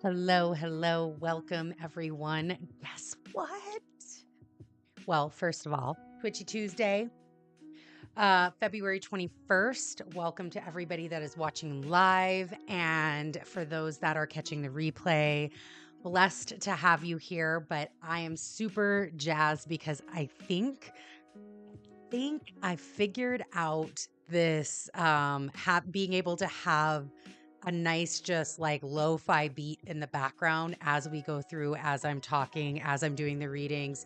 Hello, hello. Welcome, everyone. Guess what? Well, first of all, Twitchy Tuesday, February 21st. Welcome to everybody that is watching live. And for those that are catching the replay, blessed to have you here. But I am super jazzed because I think I figured out this being able to have a nice, just like lo-fi beat in the background as we go through, as I'm talking, as I'm doing the readings.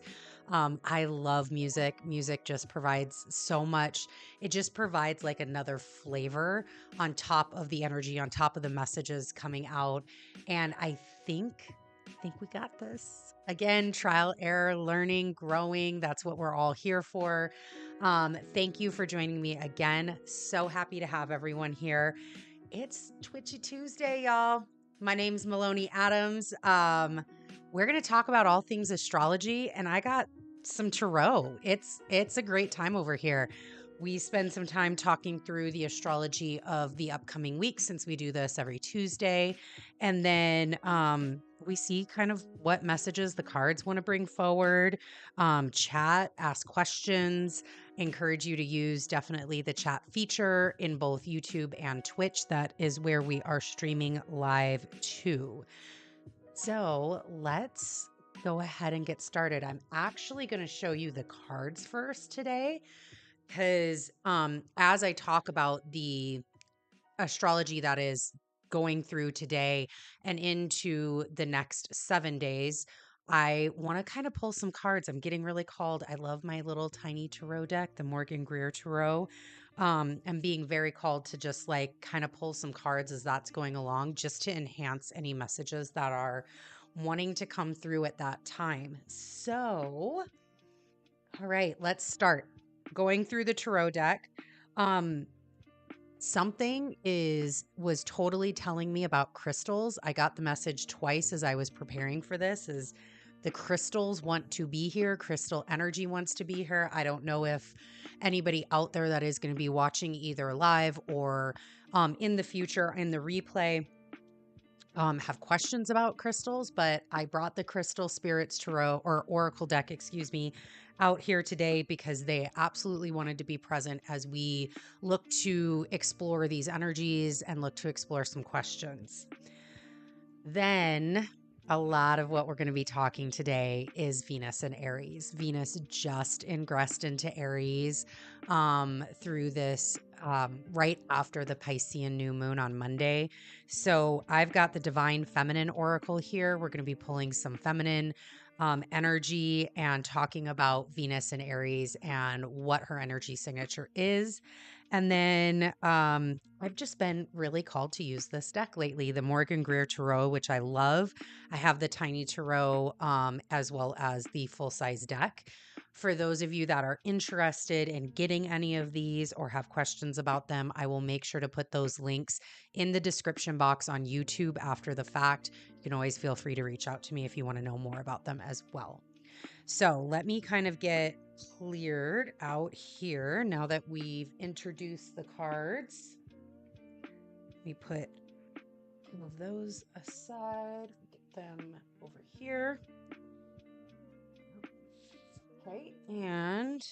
I love music. Music just provides so much. It just provides like another flavor on top of the energy, on top of the messages coming out. And I think we got this. Again, trial, error, learning, growing. That's what we're all here for. Thank you for joining me again. So happy to have everyone here. It's Twitchy Tuesday, y'all. My name's Maloney Adams. We're going to talk about all things astrology, and I got some tarot. It's a great time over here. We spend some time talking through the astrology of the upcoming week since we do this every Tuesday. And then we see kind of what messages the cards want to bring forward, chat, ask questions. Encourage you to use definitely the chat feature in both YouTube and Twitch. That is where we are streaming live to. So let's go ahead and get started. I'm actually going to show you the cards first today because as I talk about the astrology that is going through today and into the next 7 days, I want to kind of pull some cards. I'm getting really called. I love my little tiny tarot deck, the Morgan Greer Tarot. I'm being very called to just like kind of pull some cards as that's going along, just to enhance any messages that are wanting to come through at that time. So, all right, let's start going through the tarot deck. Something was totally telling me about crystals. I got the message twice as I was preparing for this, is the crystals want to be here. Crystal energy wants to be here. I don't know if anybody out there that is going to be watching either live or in the future in the replay have questions about crystals, but I brought the Crystal Spirits Tarot or Oracle deck, excuse me, out here today because they absolutely wanted to be present as we look to explore these energies and look to explore some questions. Then a lot of what we're going to be talking today is Venus and Aries. Venus just ingressed into Aries through this right after the Piscean new moon on Monday. So I've got the Divine Feminine Oracle here. We're going to be pulling some feminine energy and talking about Venus and Aries and what her energy signature is. And then I've just been really called to use this deck lately, the Morgan Greer Tarot, which I love. I have the tiny tarot as well as the full-size deck. For those of you that are interested in getting any of these or have questions about them, I will make sure to put those links in the description box on YouTube after the fact. You can always feel free to reach out to me if you want to know more about them as well. So let me kind of get cleared out here now that we've introduced the cards. Let me put all of those aside, get them over here. Okay, and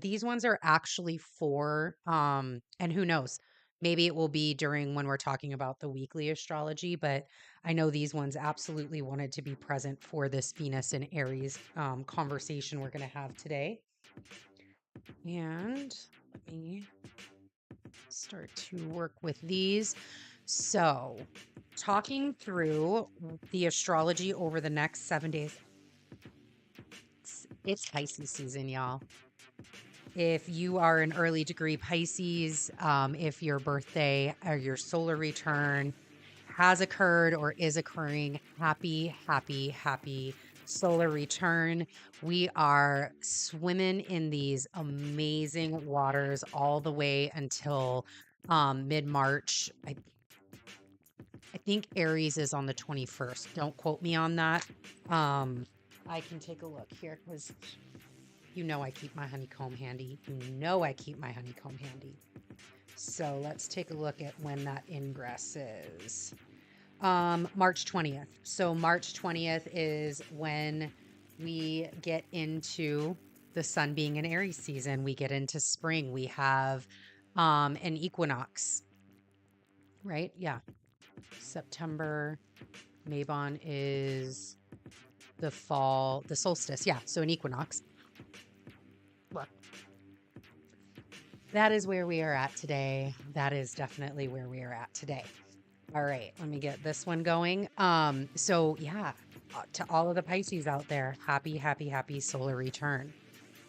these ones are actually for, and who knows, maybe it will be during when we're talking about the weekly astrology, but I know these ones absolutely wanted to be present for this Venus and Aries conversation we're going to have today. And let me start to work with these. So, talking through the astrology over the next 7 days. It's Pisces season, y'all. If you are an early degree Pisces, if your birthday or your solar return has occurred or is occurring, happy solar return. We are swimming in these amazing waters all the way until mid-March. I think Aries is on the 21st. Don't quote me on that. I can take a look here because you know I keep my honeycomb handy. So let's take a look at when that ingress is. March 20th. So March 20th is when we get into the sun being in Aries season. We get into spring. We have an equinox, right? Yeah. September. Mabon is the fall, the solstice. Yeah. So an equinox. Look, that is where we are at today. That is definitely where we are at today. All right, let me get this one going. So yeah, to all of the Pisces out there, happy solar return.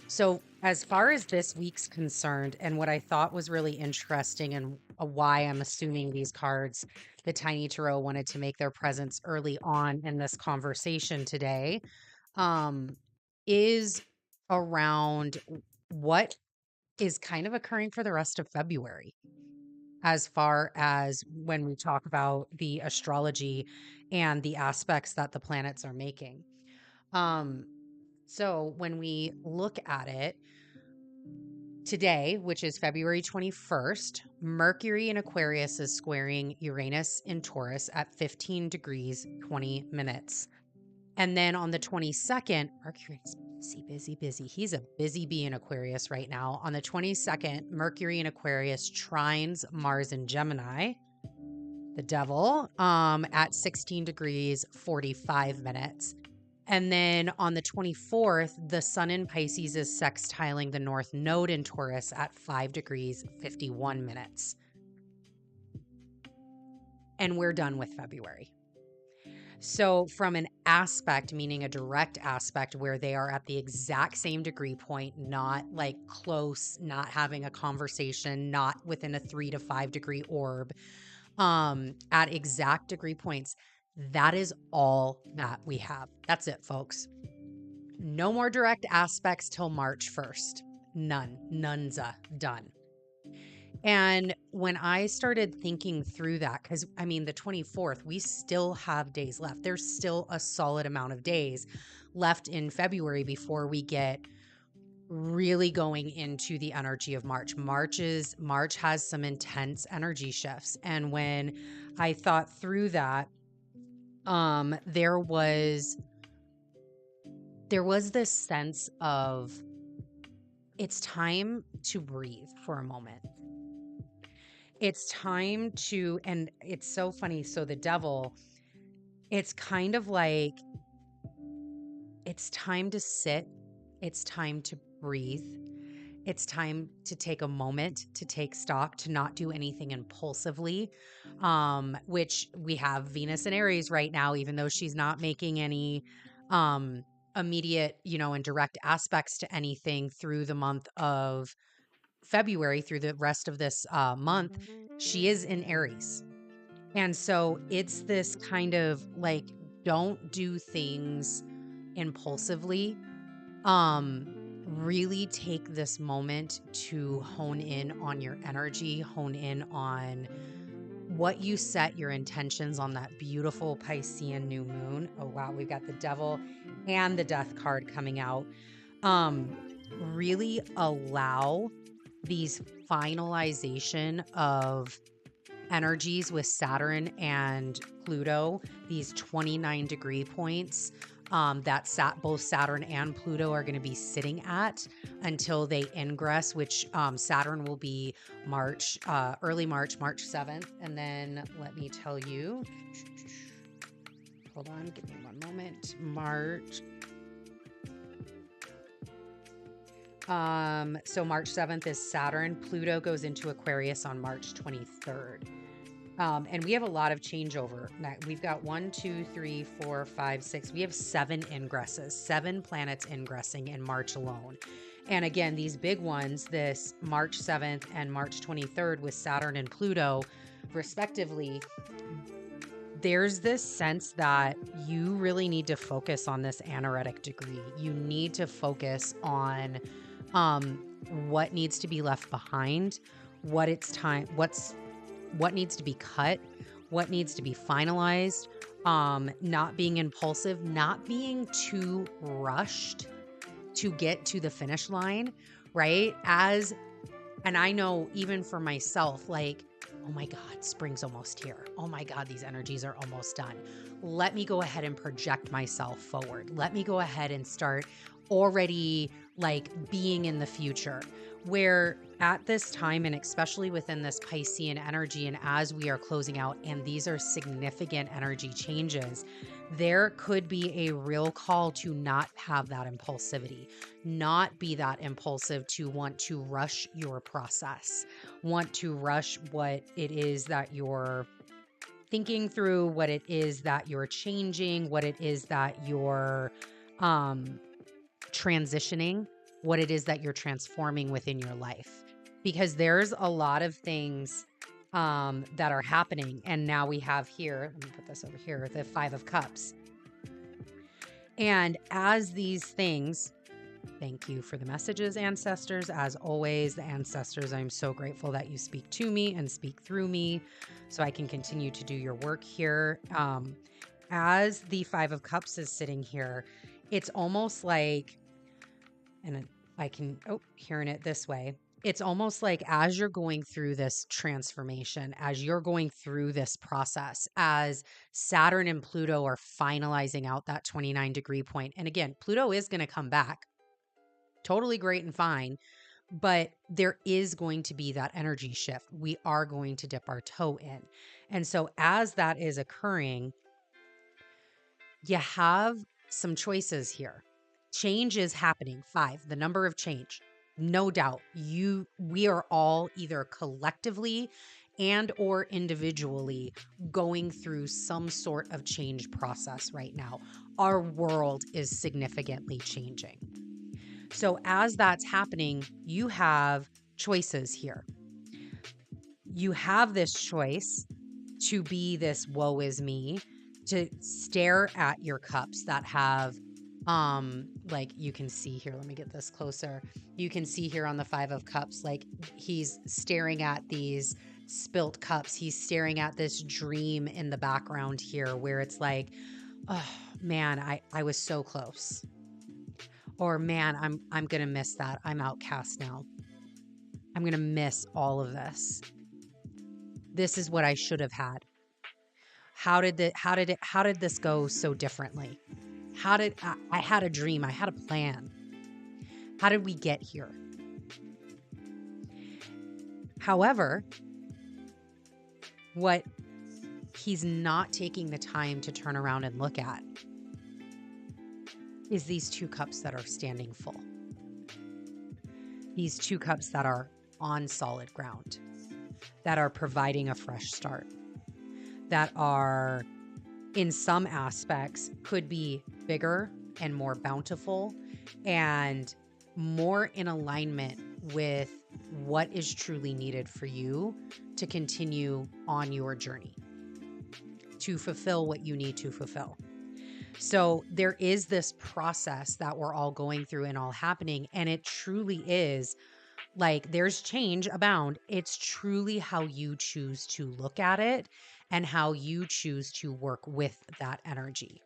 So as far as this week's concerned, and what I thought was really interesting and why I'm assuming these cards, the Tiny Tarot wanted to make their presence early on in this conversation today, is around what is kind of occurring for the rest of February, as far as when we talk about the astrology and the aspects that the planets are making. So when we look at it today, which is February 21st, Mercury in Aquarius is squaring Uranus in Taurus at 15 degrees, 20 minutes. And then on the 22nd, Mercury's busy. He's a busy bee in Aquarius right now. On the 22nd, Mercury in Aquarius trines Mars in Gemini, the devil, at 16 degrees, 45 minutes. And then on the 24th, the sun in Pisces is sextiling the North Node in Taurus at 5 degrees, 51 minutes. And we're done with February. So from an aspect, meaning a direct aspect where they are at the exact same degree point, not like close, not having a conversation, not within a 3 to 5 degree orb, at exact degree points, that is all that we have. That's it, folks. No more direct aspects till March 1st. None's done. And when I started thinking through that, because I mean, the 24th, we still have days left. There's still a solid amount of days left in February before we get really going into the energy of March. March has some intense energy shifts. And when I thought through that, there was this sense of it's time to breathe for a moment. It's time to, and it's so funny. So the devil, it's kind of like, it's time to sit. It's time to breathe. It's time to take a moment, to take stock, to not do anything impulsively, which we have Venus in Aries right now, even though she's not making any immediate, and direct aspects to anything through the month of February, through the rest of this month, she is in Aries. And so it's this kind of like, don't do things impulsively. Really take this moment to hone in on your energy, hone in on what you set your intentions on that beautiful Piscean new moon. Oh, wow. We've got the devil and the death card coming out. Really allow these finalization of energies with Saturn and Pluto, these 29 degree points that both Saturn and Pluto are going to be sitting at until they ingress, which Saturn will be early March 7th. And then let me tell you, hold on, give me one moment. March. So March 7th is Saturn. Pluto goes into Aquarius on March 23rd. And we have a lot of changeover. We've got 1, 2, 3, 4, 5, 6. We have 7 ingresses, 7 planets ingressing in March alone. And again, these big ones, this March 7th and March 23rd with Saturn and Pluto, respectively, there's this sense that you really need to focus on this anaretic degree. You need to focus on what needs to be left behind, what needs to be cut, what needs to be finalized, not being impulsive, not being too rushed to get to the finish line, right? And I know even for myself, like, oh my God, spring's almost here. Oh my God, these energies are almost done. Let me go ahead and project myself forward. Let me go ahead and start already like being in the future. Where at this time, and especially within this Piscean energy, and as we are closing out, and these are significant energy changes, there could be a real call to not have that impulsivity, not be that impulsive to want to rush your process, want to rush what it is that you're thinking through, what it is that you're changing, what it is that you're transitioning, what it is that you're transforming within your life. Because there's a lot of things that are happening. And now we have here, let me put this over here, the Five of Cups. And as these things, thank you for the messages, ancestors. As always, the ancestors, I'm so grateful that you speak to me and speak through me so I can continue to do your work here. As the Five of Cups is sitting here, it's almost like, and I can, hearing it this way. It's almost like as you're going through this transformation, as you're going through this process, as Saturn and Pluto are finalizing out that 29-degree point. And again, Pluto is going to come back. Totally great and fine. But there is going to be that energy shift. We are going to dip our toe in. And so as that is occurring, you have some choices here. Change is happening. 5, the number of change. No doubt. We are all either collectively and or individually going through some sort of change process right now. Our world is significantly changing. So as that's happening, you have choices here. You have this choice to be this woe is me, to stare at your cups that have like you can see here, let me get this closer. You can see here on the Five of Cups, like he's staring at these spilt cups. He's staring at this dream in the background here where it's like, oh man, I was so close. Or man, I'm going to miss that. I'm outcast now. I'm going to miss all of this. This is what I should have had. How did this go so differently? I had a dream. I had a plan. How did we get here? However, what he's not taking the time to turn around and look at is these 2 cups that are standing full. These 2 cups that are on solid ground, that are providing a fresh start, that are in some aspects could be bigger and more bountiful and more in alignment with what is truly needed for you to continue on your journey, to fulfill what you need to fulfill. So there is this process that we're all going through and all happening. And it truly is like there's change abound. It's truly how you choose to look at it and how you choose to work with that energy.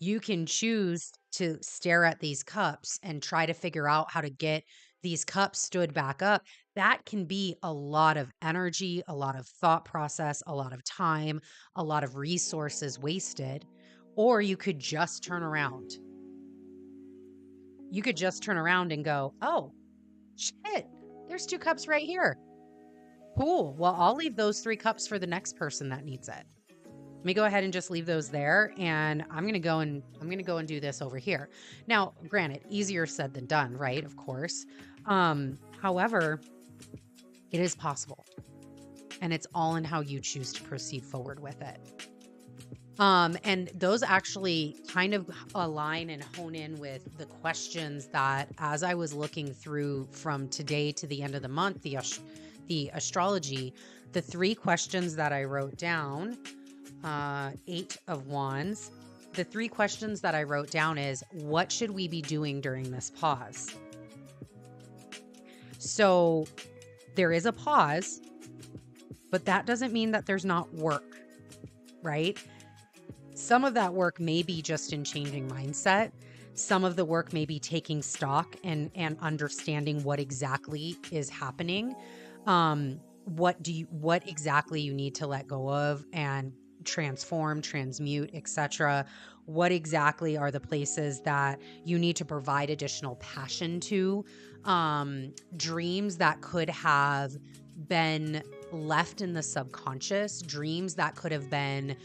You can choose to stare at these cups and try to figure out how to get these cups stood back up. That can be a lot of energy, a lot of thought process, a lot of time, a lot of resources wasted. Or you could just turn around. You could just turn around and go, oh, shit, there's 2 cups right here. Cool. Well, I'll leave those 3 cups for the next person that needs it. Let me go ahead and just leave those there. And I'm going to go and do this over here. Now, granted, easier said than done, right? Of course. However, it is possible. And it's all in how you choose to proceed forward with it. And those actually kind of align and hone in with the questions that as I was looking through from today to the end of the month, the astrology, the 3 questions that I wrote down, 8 of Wands, the 3 questions that I wrote down is, what should we be doing during this pause? So there is a pause, but that doesn't mean that there's not work, right? Some of that work may be just in changing mindset. Some of the work may be taking stock and understanding what exactly is happening. what exactly you need to let go of and transform, transmute, etc. What exactly are the places that you need to provide additional passion to? Dreams that could have been left in the subconscious, dreams that could have been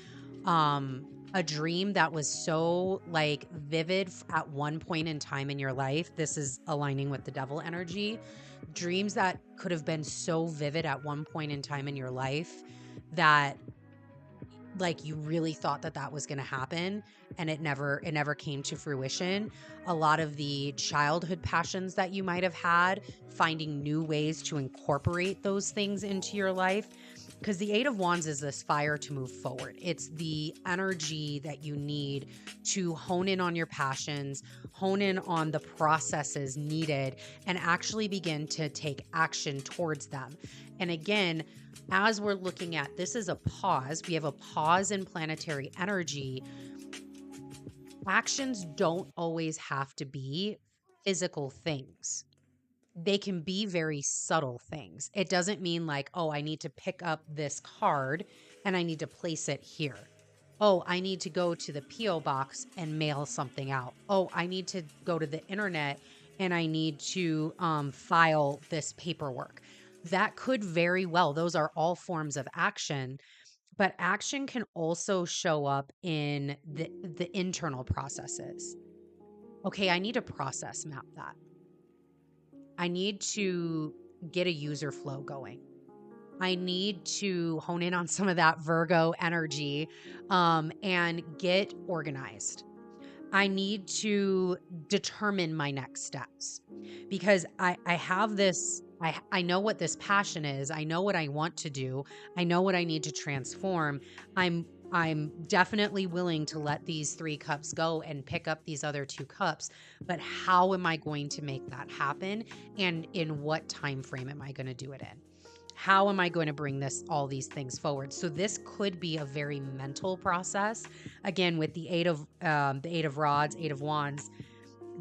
a dream that was so like vivid at one point in time in your life. This is aligning with the devil energy. Dreams that could have been so vivid at one point in time in your life that like you really thought that that was going to happen and it never came to fruition. A lot of the childhood passions that you might have had, finding new ways to incorporate those things into your life, because the 8 of Wands is this fire to move forward. It's the energy that you need to hone in on your passions, hone in on the processes needed, and actually begin to take action towards them. And again, as we're looking at this is a pause, we have a pause in planetary energy. Actions don't always have to be physical things. They can be very subtle things. It doesn't mean like, oh, I need to pick up this card and I need to place it here. Oh, I need to go to the P.O. box and mail something out. Oh, I need to go to the internet and I need to file this paperwork. That could very well, those are all forms of action, but action can also show up in the internal processes. Okay, I need to process map that. I need to get a user flow going. I need to hone in on some of that Virgo energy and get organized. I need to determine my next steps because I have this, I know what this passion is. I know what I want to do. I know what I need to transform. I'm definitely willing to let these 3 cups go and pick up these other 2 cups, but how am I going to make that happen? And in what time frame am I going to do it in? How am I going to bring all these things forward? So this could be a very mental process. Again, with the 8 of rods, 8 of wands,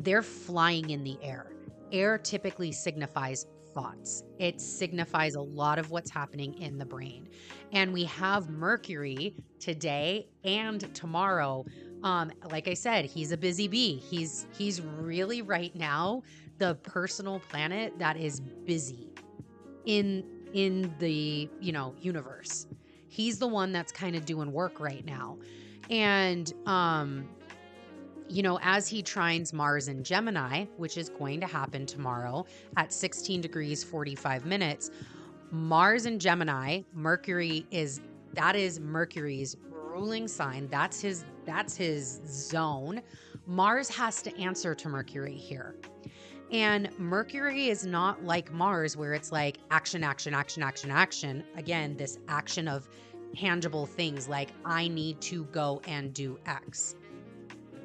they're flying in the air. Air typically signifies thoughts. It signifies a lot of what's happening in the brain. And we have Mercury today and tomorrow. Like I said, he's a busy bee. He's really right now the personal planet that is busy in the, universe. He's the one that's kind of doing work right now. And as he trines Mars in Gemini, which is going to happen tomorrow at 16 degrees 45 minutes, Mars in Gemini, that is Mercury's ruling sign. That's his zone. Mars has to answer to Mercury here. And Mercury is not like Mars, where it's like action, action, action, action, action. Again, this action of tangible things like I need to go and do X.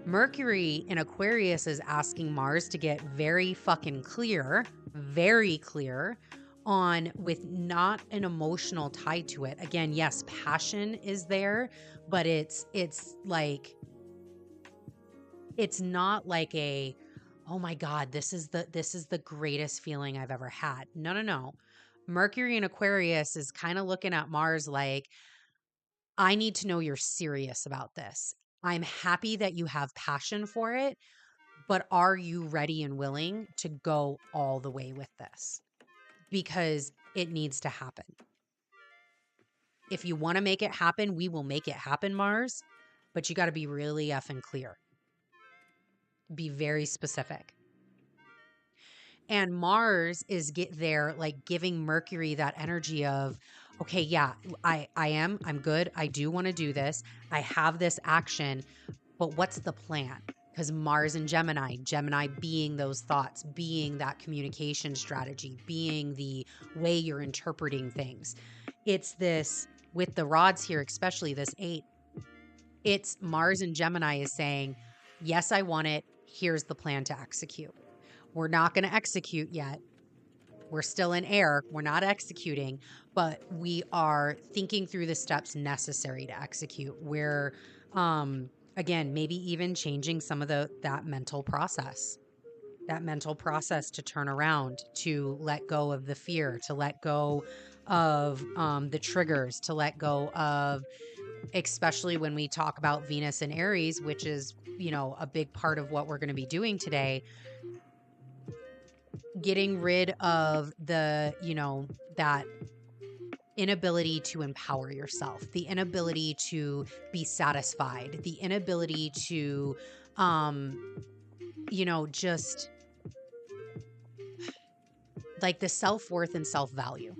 Mercury in Aquarius is asking Mars to get very fucking clear, very clear on with not an emotional tie to it. Again, yes, passion is there, but it's not like a, oh my God, this is the greatest feeling I've ever had. No. Mercury in Aquarius is kind of looking at Mars like, I need to know you're serious about this. I'm happy that you have passion for it, but are you ready and willing to go all the way with this? Because it needs to happen. If you want to make it happen, we will make it happen, Mars, but you got to be really effing clear. Be very specific. And Mars is giving Mercury that energy of, okay, yeah, I'm good. I do want to do this. I have this action, but what's the plan? Because Mars and Gemini being those thoughts, being that communication strategy, being the way you're interpreting things. It's this, with the rods here, especially this 8, it's Mars and Gemini is saying, yes, I want it. Here's the plan to execute. We're not going to execute yet. We're still in air. We're not executing, but we are thinking through the steps necessary to execute. We're, again, maybe even changing some of that mental process to turn around, to let go of the fear, to let go of the triggers, to let go of, especially when we talk about Venus and Aries, which is, a big part of what we're going to be doing today, getting rid of that inability to empower yourself, the inability to be satisfied, the inability to, just like the self-worth and self-value.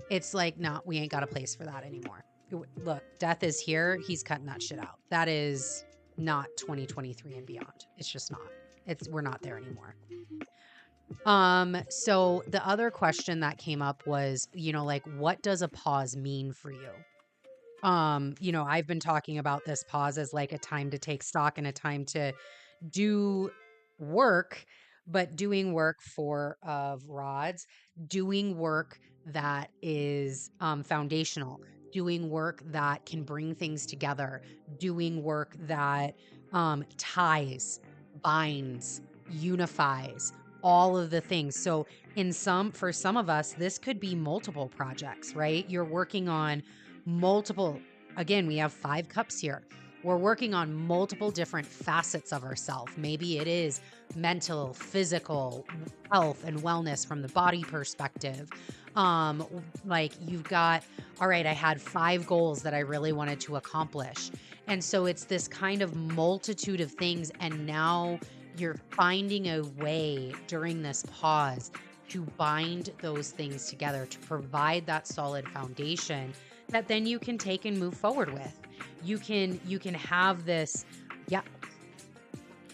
It's like, no, we ain't got a place for that anymore. Look, death is here. He's cutting that shit out. That is not 2023 and beyond. It's just not. We're not there anymore. So the other question that came up was, like, what does a pause mean for you? I've been talking about this pause as like a time to take stock and a time to do work, but doing work for of rods, doing work that is foundational, doing work that can bring things together, doing work that ties, binds, unifies, all of the things. So for some of us, this could be multiple projects, right? You're working on multiple, again, we have 5 cups here. We're working on multiple different facets of ourselves. Maybe it is mental, physical, health and wellness from the body perspective. Like you've got, all right, I had 5 goals that I really wanted to accomplish. And so it's this kind of multitude of things. And now you're finding a way during this pause to bind those things together, to provide that solid foundation that then you can take and move forward with. You can have this, yeah.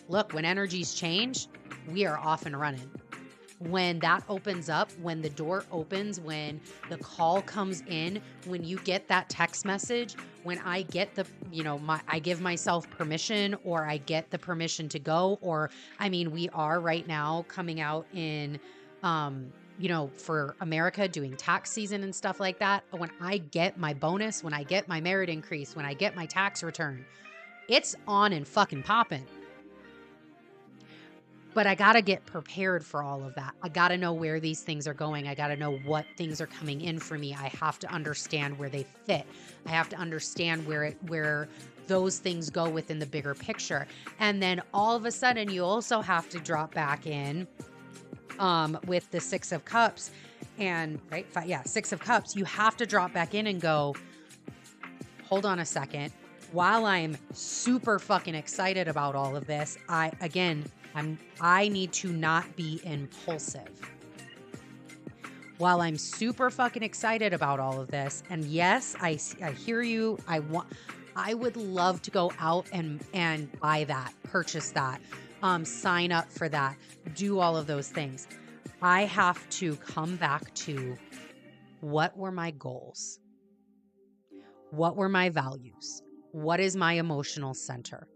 Look, when energies change, we are off and running. When that opens up, when the door opens, when the call comes in, when you get that text message, when I get the, I give myself permission, or I get the permission to go, or, we are right now coming out in, for America doing tax season and stuff like that. When I get my bonus, when I get my merit increase, when I get my tax return, it's on and fucking popping. But I got to get prepared for all of that. I got to know where these things are going. I got to know what things are coming in for me. I have to understand where they fit. I have to understand where those things go within the bigger picture. And then all of a sudden, you also have to drop back in with the 6 of Cups and right. 6 of Cups. You have to drop back in and go, hold on a second. While I'm super fucking excited about all of this, I need to not be impulsive. While I'm super fucking excited about all of this, and yes, I hear you. I would love to go out and buy that, purchase that, sign up for that, do all of those things. I have to come back to, what were my goals? What were my values? What is my emotional center?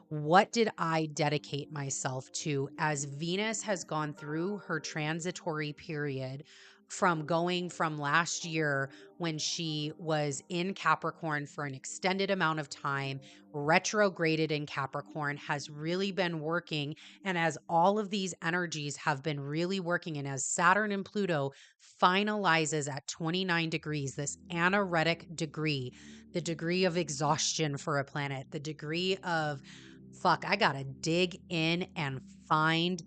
What did I dedicate myself to as Venus has gone through her transitory period from going from last year when she was in Capricorn for an extended amount of time, retrograded in Capricorn, has really been working. And as all of these energies have been really working, and as Saturn and Pluto finalizes at 29 degrees, this anaretic degree, the degree of exhaustion for a planet, the degree of, fuck, I gotta dig in and find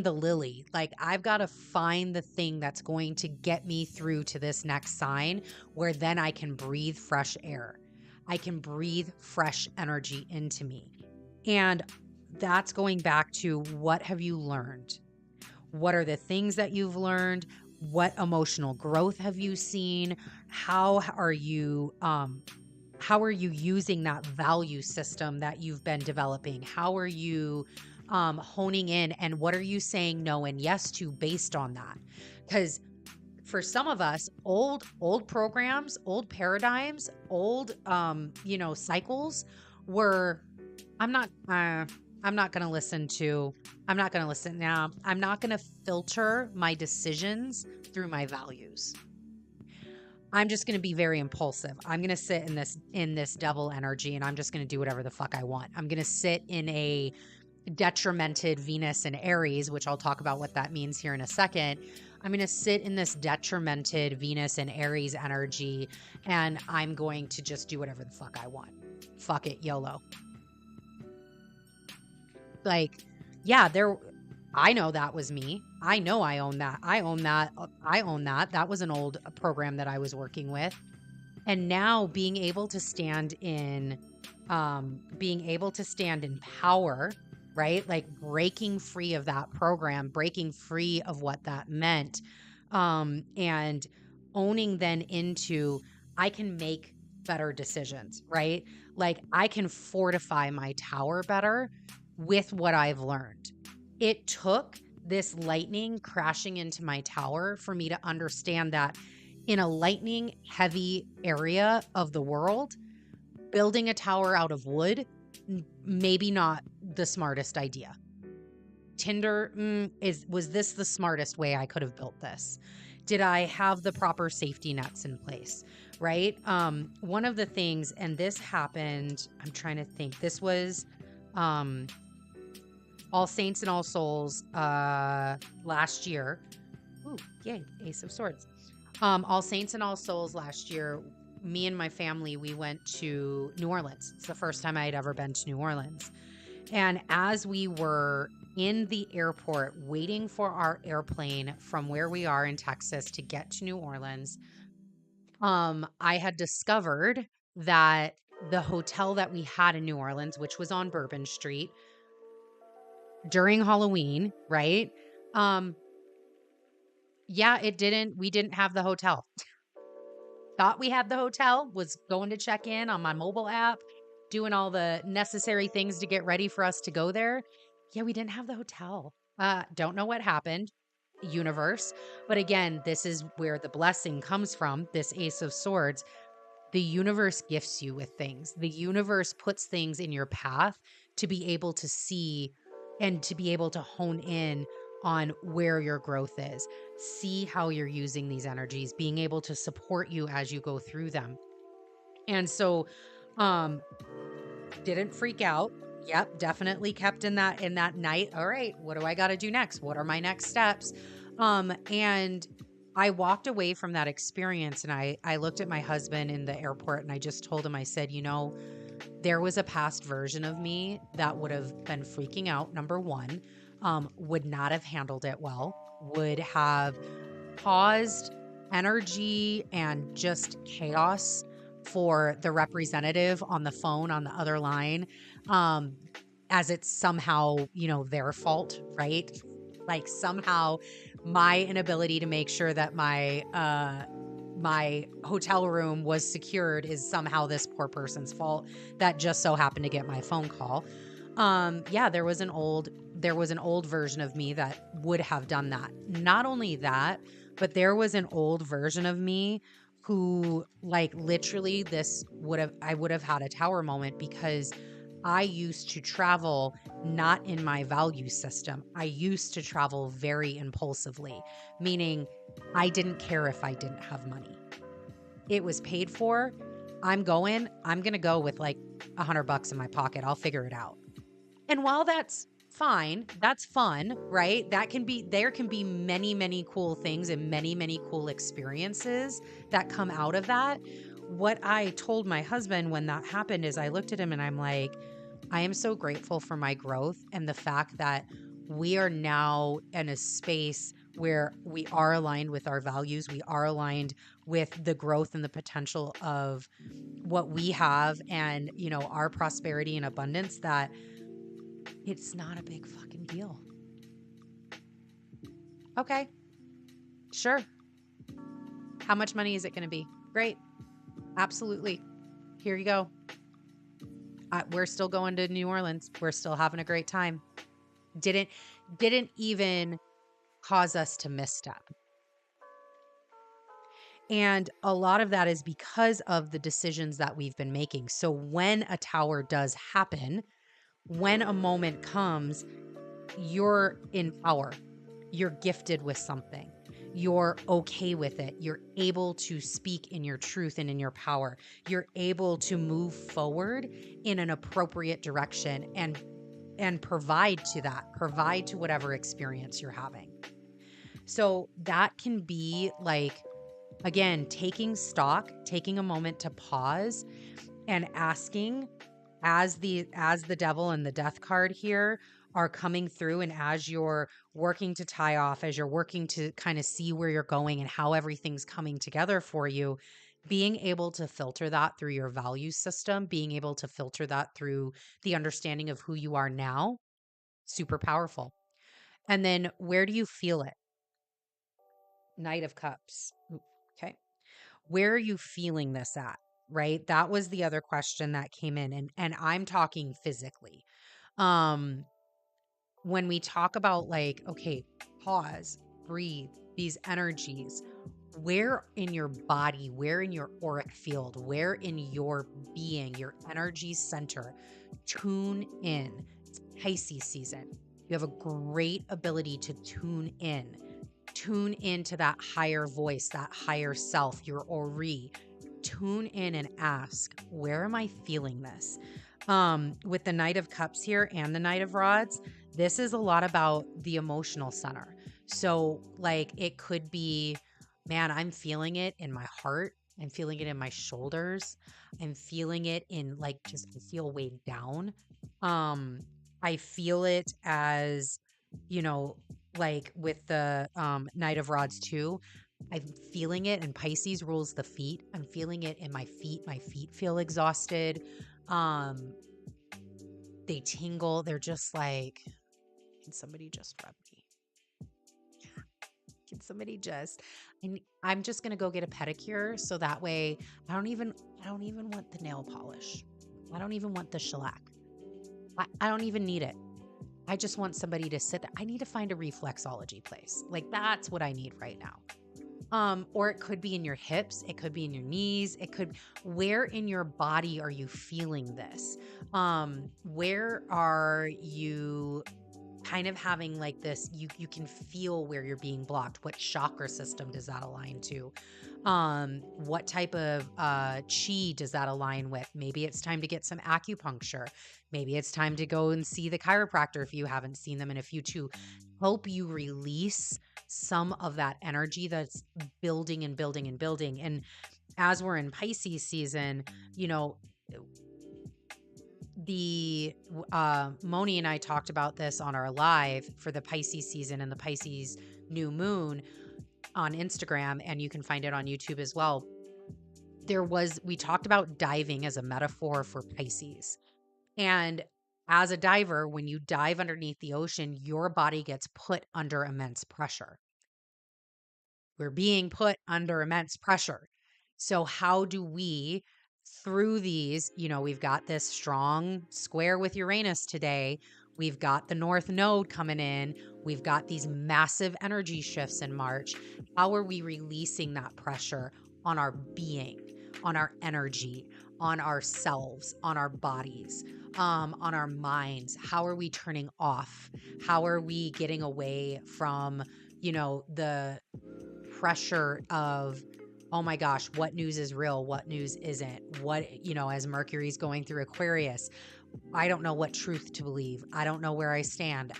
the lily. Like, I've got to find the thing that's going to get me through to this next sign, where then I can breathe fresh air. I can breathe fresh energy into me. And that's going back to, what have you learned? What are the things that you've learned? What emotional growth have you seen? How are you using that value system that you've been developing? How are you honing in, and what are you saying no and yes to based on that? Because for some of us, old programs, old paradigms, old cycles were, I'm not going to listen now. I'm not going to filter my decisions through my values. I'm just going to be very impulsive. I'm going to sit in this devil energy, and I'm just going to do whatever the fuck I want. I'm going to sit in a detrimented Venus and Aries, which I'll talk about what that means here in a second. I'm going to sit in this detrimented Venus and Aries energy, and I'm going to just do whatever the fuck I want. Fuck it, YOLO. Like, yeah, I know that was me. I know I own that. I own that. I own that. That was an old program that I was working with. And now being able to stand in power, right? Like breaking free of that program, breaking free of what that meant, and owning then into, I can make better decisions, right? Like I can fortify my tower better with what I've learned. It took this lightning crashing into my tower for me to understand that in a lightning heavy area of the world, building a tower out of wood, maybe not the smartest idea. Tinder, was this the smartest way I could have built this? Did I have the proper safety nets in place? Right? One of the things, and this happened, I'm trying to think, this was All Saints and All Souls last year. Ooh, yay, Ace of Swords. All Saints and All Souls last year, me and my family, we went to New Orleans. It's the first time I had ever been to New Orleans. And as we were in the airport waiting for our airplane from where we are in Texas to get to New Orleans, I had discovered that the hotel that we had in New Orleans, which was on Bourbon Street, during Halloween, right? Yeah, we didn't have the hotel. Thought we had the hotel, was going to check in on my mobile app, doing all the necessary things to get ready for us to go there. Yeah, we didn't have the hotel. Don't know what happened, universe. But again, this is where the blessing comes from, this Ace of Swords. The universe gifts you with things. The universe puts things in your path to be able to see and to be able to hone in on where your growth is. See how you're using these energies, being able to support you as you go through them. And so didn't freak out. Yep, definitely kept in that night. All right, what do I got to do next? What are my next steps? And I walked away from that experience, and I looked at my husband in the airport, and I just told him, I said, there was a past version of me that would have been freaking out, number one, would not have handled it well, would have caused energy and just chaos for the representative on the phone on the other line, as it's somehow, their fault, right? Like somehow my inability to make sure that my hotel room was secured is somehow this poor person's fault that just so happened to get my phone call. Yeah, there was an old version of me that would have done that. Not only that, but there was an old version of me who, like, literally I would have had a tower moment, because I used to travel not in my value system. I used to travel very impulsively, meaning I didn't care if I didn't have money. It was paid for. I'm going to go with like $100 in my pocket. I'll figure it out. And while that's fine, that's fun, right? There can be many, many cool things and many, many cool experiences that come out of that. What I told my husband when that happened is I looked at him and I'm like, I am so grateful for my growth and the fact that we are now in a space where we are aligned with our values. We are aligned with the growth and the potential of what we have and, our prosperity and abundance, that it's not a big fucking deal. Okay. Sure. How much money is it going to be? Great. Absolutely. Here you go. We're still going to New Orleans. We're still having a great time. Didn't even cause us to misstep. And a lot of that is because of the decisions that we've been making. So when a tower does happen, when a moment comes, you're in power. You're gifted with something. You're okay with it. You're able to speak in your truth and in your power. You're able to move forward in an appropriate direction and provide to whatever experience you're having. So that can be like, again, taking stock, taking a moment to pause and asking, as the devil and the death card here are coming through, and as you're working to tie off, as you're working to kind of see where you're going and how everything's coming together for you, being able to filter that through your value system, being able to filter that through the understanding of who you are now, super powerful. And then where do you feel it? Knight of Cups. Ooh, okay. Where are you feeling this at? Right? That was the other question that came in, and I'm talking physically. Um when we talk about like, okay, pause, breathe, these energies, where in your body, where in your auric field, where in your being, your energy center, tune in. It's Pisces season. You have a great ability to tune into that higher voice, that higher self, your Ori. Tune in and ask, where am I feeling this? With the Knight of Cups here and the Knight of Rods, this is a lot about the emotional center. So, like, it could be, man, I'm feeling it in my heart. I'm feeling it in my shoulders. I'm feeling it in like just I feel weighed down. Um, I feel it as, you know, like with the Knight of Rods too. I'm feeling it, and Pisces rules the feet. I'm feeling it in my feet. My feet feel exhausted. Um, they tingle. They're just like, can somebody just rub me? Can somebody just and I'm just gonna go get a pedicure so that way I don't even want the nail polish. I don't even want the shellac. I don't even need it. I just want somebody to sit there. I need to find a reflexology place. Like that's what I need right now. Or it could be in your hips, it could be in your knees, it could where in your body are you feeling this? Where are you kind of having like this you can feel where you're being blocked? What chakra system does that align to? What type of chi does that align with? Maybe it's time to get some acupuncture. Maybe it's time to go and see the chiropractor if you haven't seen them in a few to help you release some of that energy that's building and building and building. And as we're in Pisces season, you know, the Moni and I talked about this on our live for the Pisces season and the Pisces new moon on Instagram, and you can find it on YouTube as well. We talked about diving as a metaphor for Pisces. And as a diver, when you dive underneath the ocean, your body gets put under immense pressure. We're being put under immense pressure. So, how do we, through these, we've got this strong square with Uranus today. We've got the North Node coming in. We've got these massive energy shifts in March. How are we releasing that pressure on our being, on our energy, on ourselves, on our bodies, on our minds? How are we turning off? How are we getting away from, the pressure of, oh my gosh, what news is real? What news isn't? As Mercury's going through Aquarius, I don't know what truth to believe. I don't know where I stand.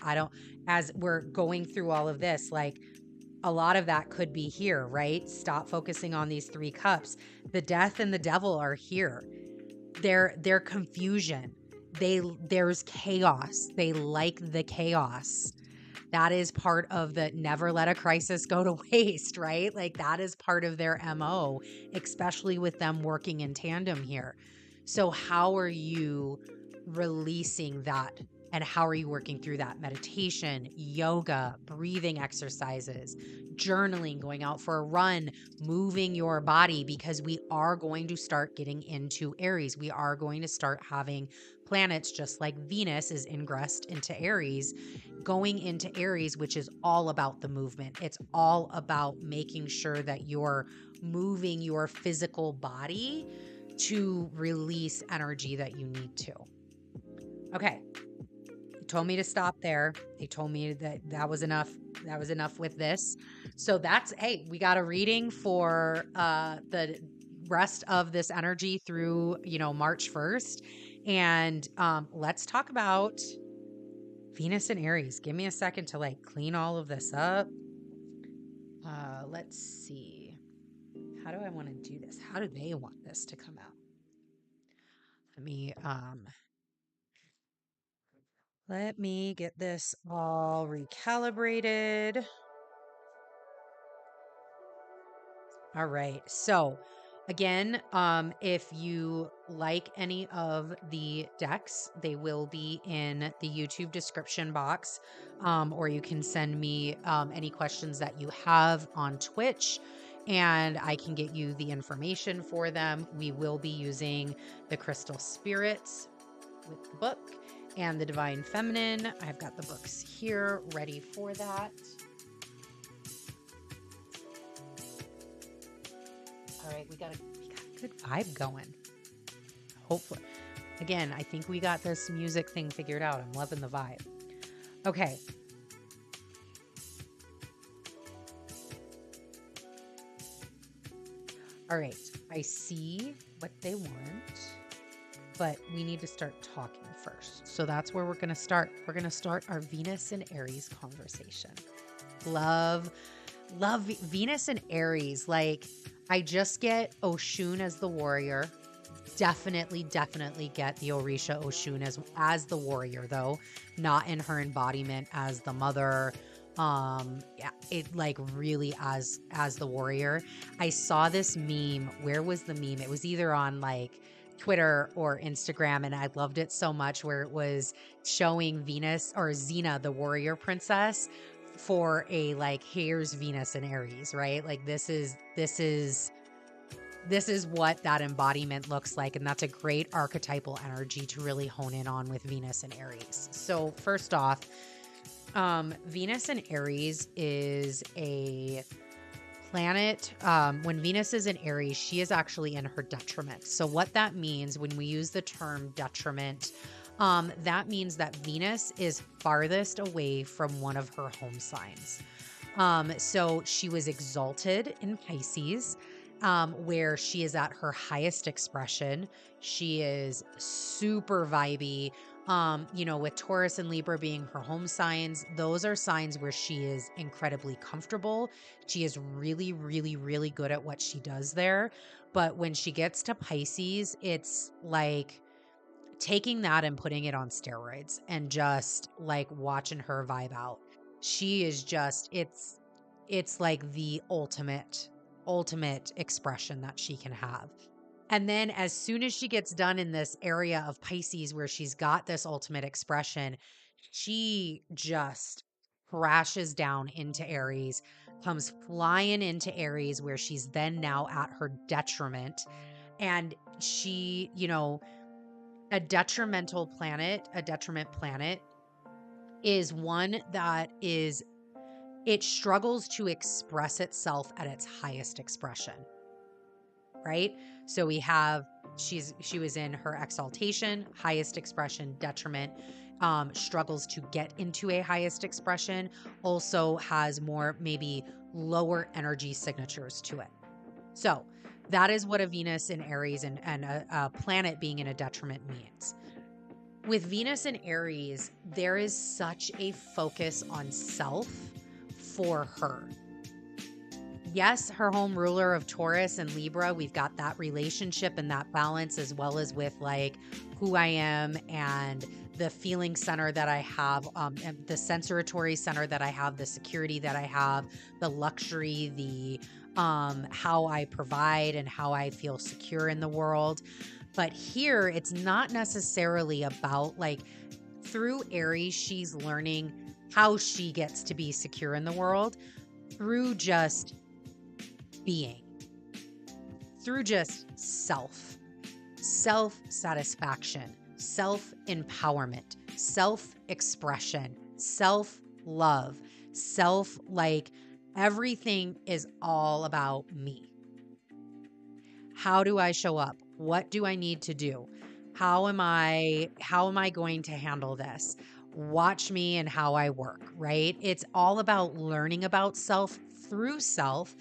As we're going through all of this, like a lot of that could be here, right? Stop focusing on these three cups. The death and the devil are here. They're confusion. There's chaos. They like the chaos. That is part of the never let a crisis go to waste, right? Like that is part of their MO, especially with them working in tandem here. So, how are you releasing that? And how are you working through that? Meditation, yoga, breathing exercises, journaling, going out for a run, moving your body, because we are going to start getting into Aries. We are going to start having planets, just like Venus is ingressed into Aries, going into Aries, which is all about the movement. It's all about making sure that you're moving your physical body to release energy that you need to. Okay. They told me to stop there. They told me that was enough. That was enough with this. So hey, we got a reading for the rest of this energy through, March 1st. And let's talk about Venus and Aries. Give me a second to like clean all of this up. Let's see. How do I want to do this? How do they want this to come out? Let me get this all recalibrated. All right. So again, if you like any of the decks, they will be in the YouTube description box. Or you can send me any questions that you have on Twitch and I can get you the information for them. We will be using the Crystal Spirits with the book and the Divine Feminine. I've got the books here ready for that. All right, we got a good vibe going. Hopefully. Again, I think we got this music thing figured out. I'm loving the vibe. Okay. All right. I see what they want, but we need to start talking first. So that's where we're going to start. We're going to start our Venus and Aries conversation. Love Venus and Aries. Like, I just get Oshun as the warrior. Definitely get the Orisha Oshun as the warrior, though, not in her embodiment as the mother. Yeah, it like really as the warrior. I saw this meme. Where was the meme? It was either on like Twitter or Instagram, and I loved it so much, where it was showing Venus or Xena, the warrior princess, for a like, here's Venus and Aries, right? Like this is what that embodiment looks like. And that's a great archetypal energy to really hone in on with Venus and Aries. So first off, Venus and Aries is a planet. When Venus is in Aries, she is actually in her detriment. So what that means when we use the term detriment, that means that Venus is farthest away from one of her home signs. So she was exalted in Pisces, where she is at her highest expression. She is super vibey. With Taurus and Libra being her home signs, those are signs where she is incredibly comfortable. She is really, really, really good at what she does there. But when she gets to Pisces, it's like taking that and putting it on steroids and just like watching her vibe out. She is just, it's like the ultimate expression that she can have. And then as soon as she gets done in this area of Pisces where she's got this ultimate expression, she just crashes down into Aries, comes flying into Aries, where she's then now at her detriment. And she, a detriment planet is one that it struggles to express itself at its highest expression, right? So we have, she was in her exaltation, highest expression, detriment, struggles to get into a highest expression, also has more maybe lower energy signatures to it. So that is what a Venus in Aries and a planet being in a detriment means. With Venus in Aries, there is such a focus on self for her. Yes, her home ruler of Taurus and Libra, we've got that relationship and that balance, as well as with like who I am and the feeling center that I have, and the sensoratory center that I have, the security that I have, the luxury, the how I provide and how I feel secure in the world. But here, it's not necessarily about like, through Aries, she's learning how she gets to be secure in the world through just being, through just self-satisfaction, self-empowerment, self-expression, self-love, like everything is all about me. How do I show up? What do I need to do? How am I going to handle this? Watch me and how I work, right? It's all about learning about self through self,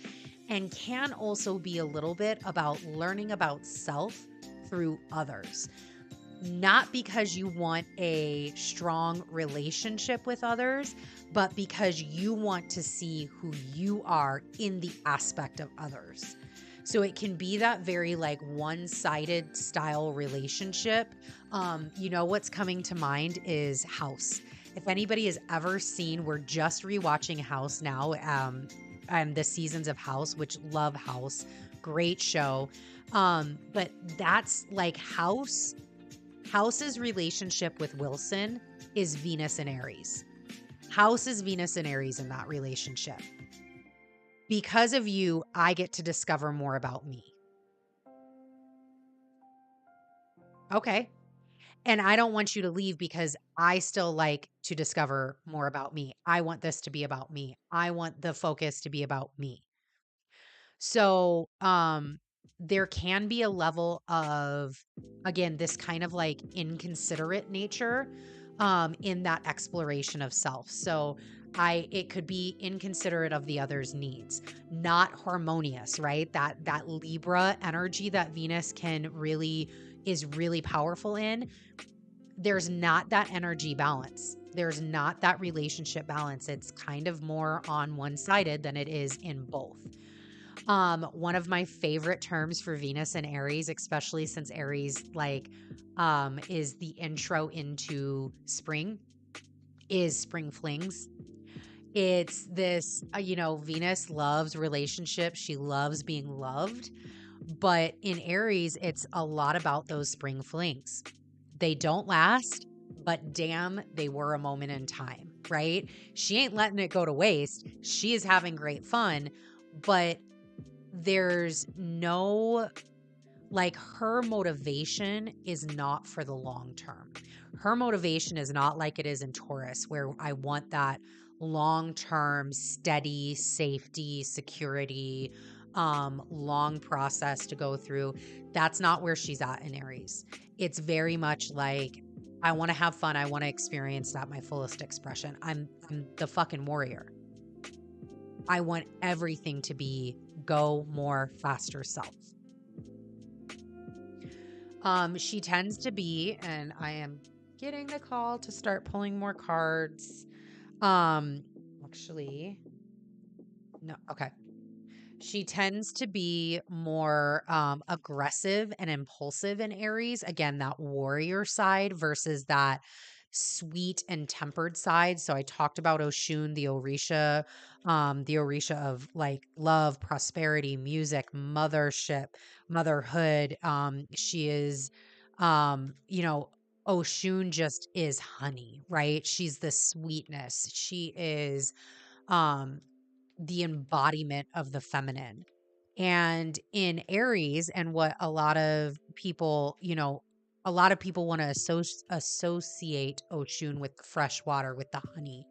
and can also be a little bit about learning about self through others. Not because you want a strong relationship with others, but because you want to see who you are in the aspect of others. So it can be that very like one-sided style relationship. What's coming to mind is House. If anybody has ever seen, we're just rewatching House now, and the seasons of House, which love House, great show. But that's like House's relationship with Wilson is Venus and Aries. House is Venus and Aries in that relationship. Because of you, I get to discover more about me. Okay. And I don't want you to leave because I still like to discover more about me. I want this to be about me. I want the focus to be about me. So, there can be a level of, again, this kind of like inconsiderate nature, in that exploration of self. So it could be inconsiderate of the other's needs, not harmonious, right? That Libra energy that Venus is really powerful in. There's not that energy balance. There's not that relationship balance. It's kind of more on one-sided than it is in both. One of my favorite terms for Venus and Aries, especially since Aries is the intro into spring, is spring flings. It's this, Venus loves relationships. She loves being loved. But in Aries, it's a lot about those spring flings. They don't last, but damn, they were a moment in time, right? She ain't letting it go to waste. She is having great fun, but there's no, like, her motivation is not for the long term. Her motivation is not like it is in Taurus, where I want that long term, steady, safety, security, long process to go through. That's not where she's at in Aries. It's very much like, I want to have fun. I want to experience that my fullest expression. I'm the fucking warrior. I want everything to be go more, faster self. She tends to be, and I am getting the call to start pulling more cards. Actually, no, okay. She tends to be more aggressive and impulsive in Aries. Again, that warrior side versus that sweet and tempered side. So I talked about Oshun, the Orisha of like love, prosperity, music, motherhood. She is, Oshun just is honey, right? She's the sweetness. She is, um, the embodiment of the feminine. And in Aries, and what a lot of people want to associate Oshun with the fresh water, with the honey.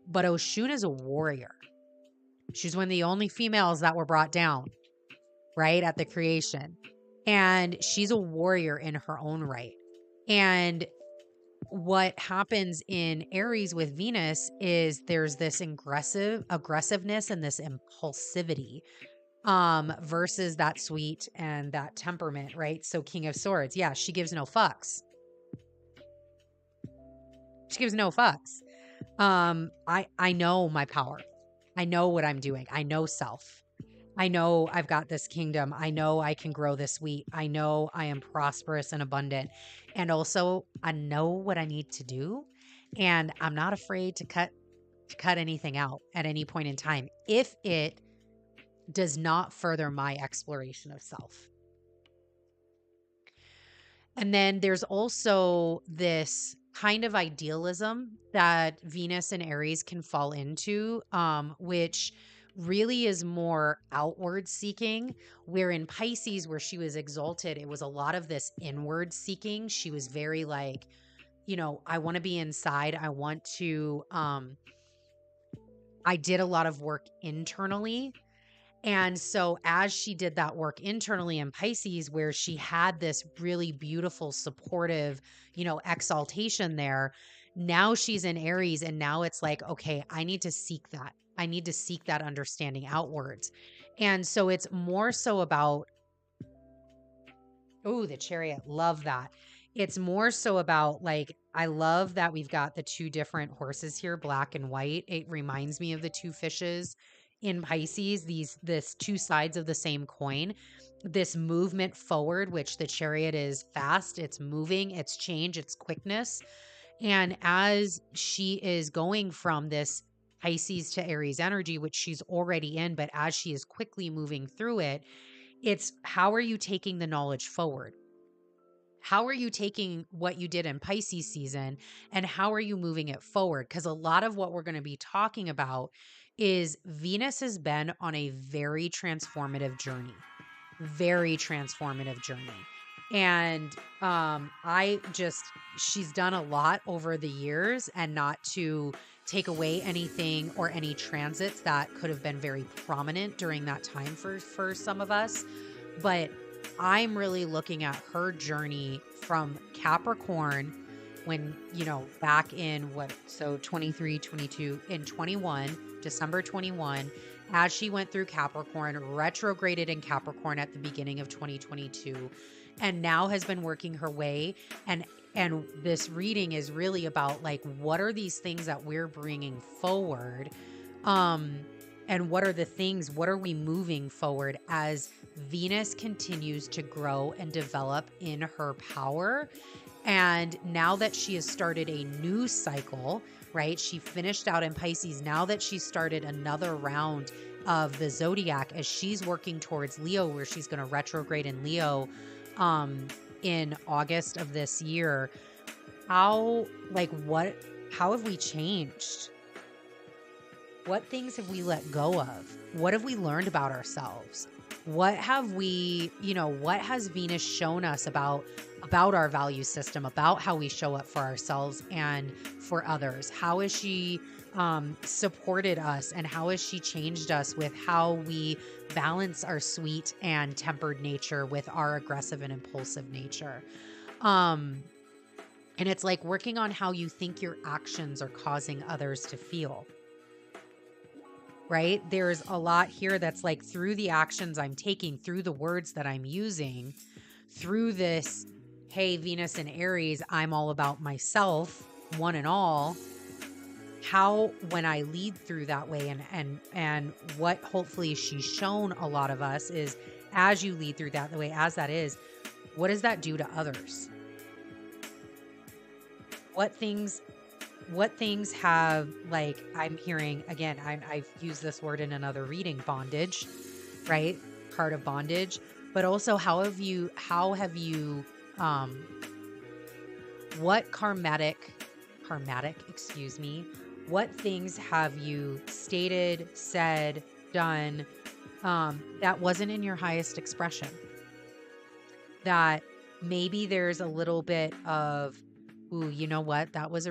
But Oshun is a warrior. She's one of the only females that were brought down, right, at the creation. And she's a warrior in her own right. And what happens in Aries with Venus is there's this aggressiveness and this impulsivity, versus that sweet and that temperament, right? So King of Swords, yeah, she gives no fucks. She gives no fucks. I know my power. I know what I'm doing. I know self. I know I've got this kingdom. I know I can grow this wheat. I know I am prosperous and abundant. And also I know what I need to do. And I'm not afraid to cut anything out at any point in time if it does not further my exploration of self. And then there's also this kind of idealism that Venus and Aries can fall into, which really is more outward seeking. Where in Pisces, where she was exalted, it was a lot of this inward seeking. She was very like, I want to be inside. I did a lot of work internally. And so as she did that work internally in Pisces, where she had this really beautiful, supportive, exaltation there, now she's in Aries. And now it's like, okay, I need to seek that. I need to seek that understanding outwards. And so it's more so about, oh, the Chariot, love that. it's more so about like, I love that we've got the two different horses here, black and white. It reminds me of the two fishes in Pisces, this two sides of the same coin. This movement forward, which the chariot is fast, it's moving, it's change, it's quickness. And as she is going from this Pisces to Aries energy, which she's already in, but as she is quickly moving through it, it's how are you taking the knowledge forward? How are you taking what you did in Pisces season and how are you moving it forward? Because a lot of what we're going to be talking about is Venus has been on a very transformative journey. And she's done a lot over the years, and not to take away anything or any transits that could have been very prominent during that time for some of us. But I'm really looking at her journey from Capricorn when, back in 23, 22, in 21, December 21, as she went through Capricorn, retrograded in Capricorn at the beginning of 2022, and now has been working her way. And this reading is really about like, what are these things that we're bringing forward? And what are we moving forward as Venus continues to grow and develop in her power? And now that she has started a new cycle, right? She finished out in Pisces. Now that she started another round of the zodiac as she's working towards Leo, where she's going to retrograde in Leo in August of this year. How have we changed? What things have we let go of? What have we learned about ourselves? What has Venus shown us about our value system, about how we show up for ourselves and for others? How has she supported us, and how has she changed us with how we balance our sweet and tempered nature with our aggressive and impulsive nature? And it's like working on how you think your actions are causing others to feel. Right? There's a lot here that's like, through the actions I'm taking, through the words that I'm using, through this, hey, Venus and Aries, I'm all about myself, one and all. How, when I lead through that way, and what hopefully she's shown a lot of us is, as you lead through that the way as that is, what does that do to others? What things have, like, I'm hearing again, I've used this word in another reading, bondage, right? Card of bondage. But also, what what things have you stated, said, done, that wasn't in your highest expression? That maybe there's a little bit of, ooh, you know what? That was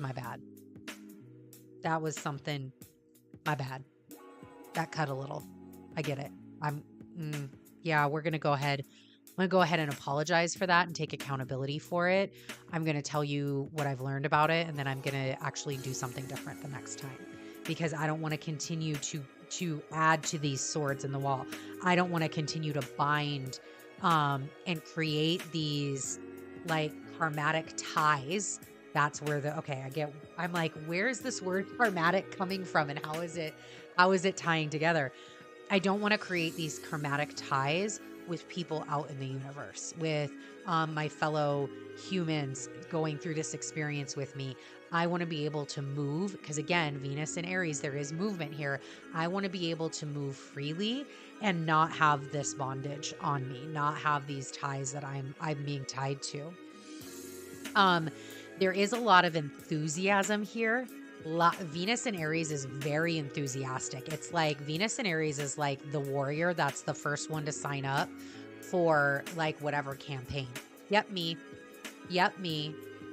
my bad. That was something, my bad. That cut a little. I get it. Yeah, we're going to go ahead. I'm going to go ahead and apologize for that and take accountability for it. I'm going to tell you what I've learned about it, and then I'm going to actually do something different the next time, because I don't want to continue to add to these swords in the wall. I don't want to continue to bind and create these like karmatic ties. That's where I'm like, where's this word karmatic coming from, and how is it tying together? I don't want to create these karmatic ties with people out in the universe, with my fellow humans going through this experience with me. I want to be able to move, because again, Venus and Aries, there is movement here. I want to be able to move freely and not have this bondage on me, not have these ties that I'm being tied to. There is a lot of enthusiasm here. Venus and Aries is very enthusiastic. It's like Venus and Aries is like the warrior that's the first one to sign up for like whatever campaign. Yep, me.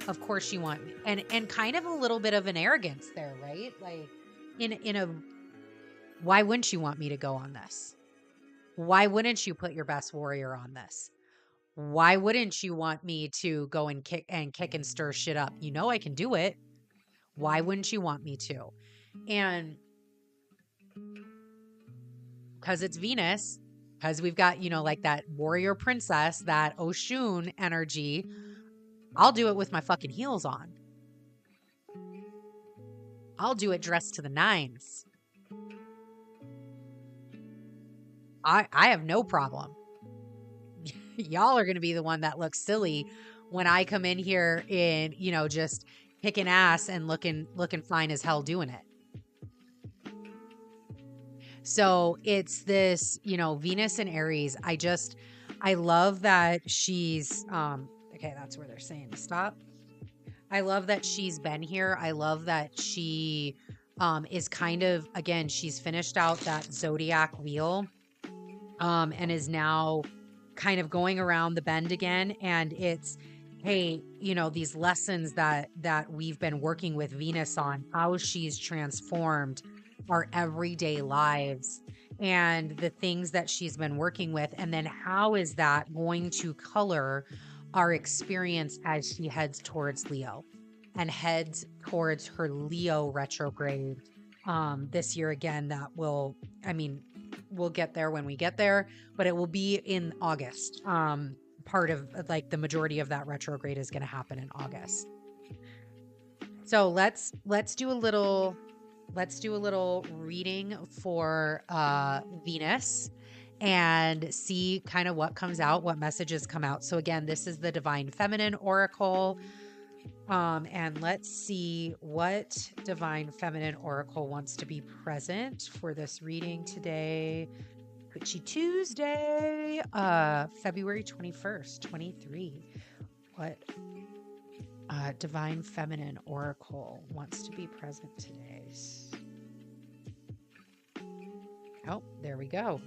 Of course you want me. And kind of a little bit of an arrogance there, right? Like why wouldn't you want me to go on this? Why wouldn't you put your best warrior on this? Why wouldn't you want me to go and kick and stir shit up? You know I can do it. Why wouldn't you want me to? And because it's Venus, because we've got, like that warrior princess, that Oshun energy. I'll do it with my fucking heels on. I'll do it dressed to the nines. I have no problem. Y'all are going to be the one that looks silly when I come in here in, just kicking ass and looking fine as hell doing it. So it's this, Venus and Aries. I love that she's okay, that's where they're saying to stop. I love that she's been here. I love that she is kind of, again, she's finished out that zodiac wheel and is now kind of going around the bend again. And it's, hey, these lessons that we've been working with Venus on, how she's transformed our everyday lives and the things that she's been working with, and then how is that going to color our experience as she heads towards Leo and heads towards her Leo retrograde this year again. That will, we'll get there when we get there, but it will be in August. Part of like the majority of that retrograde is going to happen in August. So let's do a little reading for Venus and see kind of what comes out, what messages come out. So again, this is the Divine Feminine Oracle. And let's see what Divine Feminine Oracle wants to be present for this reading today. Twitchy Tuesday, February 21st, 23. What Divine Feminine Oracle wants to be present today? Oh, there we go.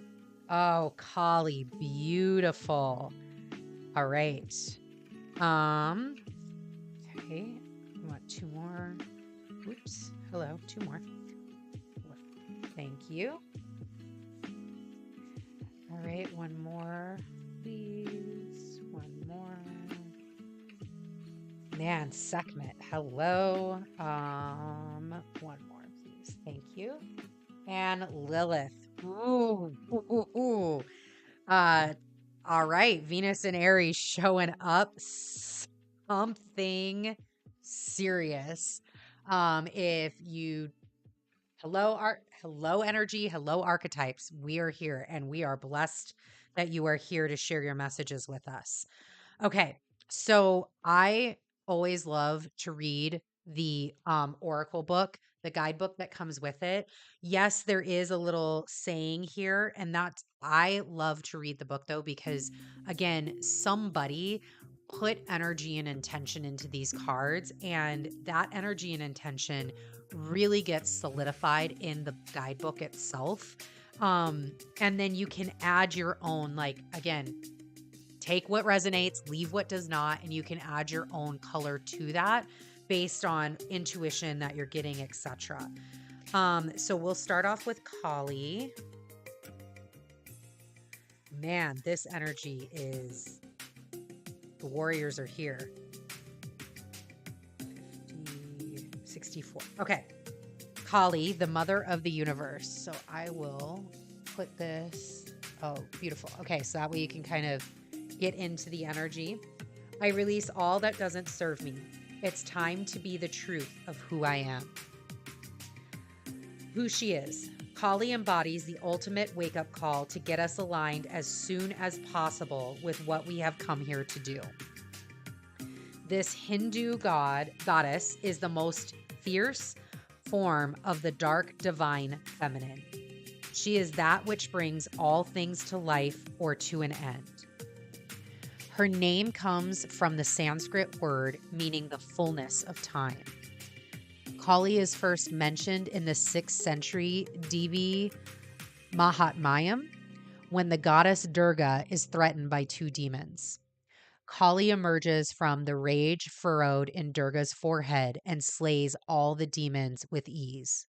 Oh, Kali, beautiful. All right. Okay, we want two more. Oops. Hello, two more. Thank you. All right, one more, please. One more. Man, Sekhmet, hello. One more, please. Thank you. And Lilith. Ooh. All right, Venus and Aries showing up. Something serious. If you hello energy, hello archetypes. We are here and we are blessed that you are here to share your messages with us. Okay. So I always love to read the oracle book, the guidebook that comes with it. Yes, there is a little saying here, and that's I love to read the book though, because again, somebody put energy and intention into these cards, and that energy and intention really gets solidified in the guidebook itself. And then you can add your own, like, again, take what resonates, leave what does not, and you can add your own color to that based on intuition that you're getting, etc. So we'll start off with Kali. Man, this energy is, the warriors are here. 50, 64. Okay. Kali, the mother of the universe. So I will put this. Oh, beautiful. Okay, so that way you can kind of get into the energy. I release all that doesn't serve me. It's time to be the truth of who I am. Who she is. Kali embodies the ultimate wake-up call to get us aligned as soon as possible with what we have come here to do. This Hindu goddess is the most fierce form of the dark divine feminine. She is that which brings all things to life or to an end. Her name comes from the Sanskrit word meaning the fullness of time. Kali is first mentioned in the 6th century Devi Mahatmyam when the goddess Durga is threatened by two demons. Kali emerges from the rage furrowed in Durga's forehead and slays all the demons with ease.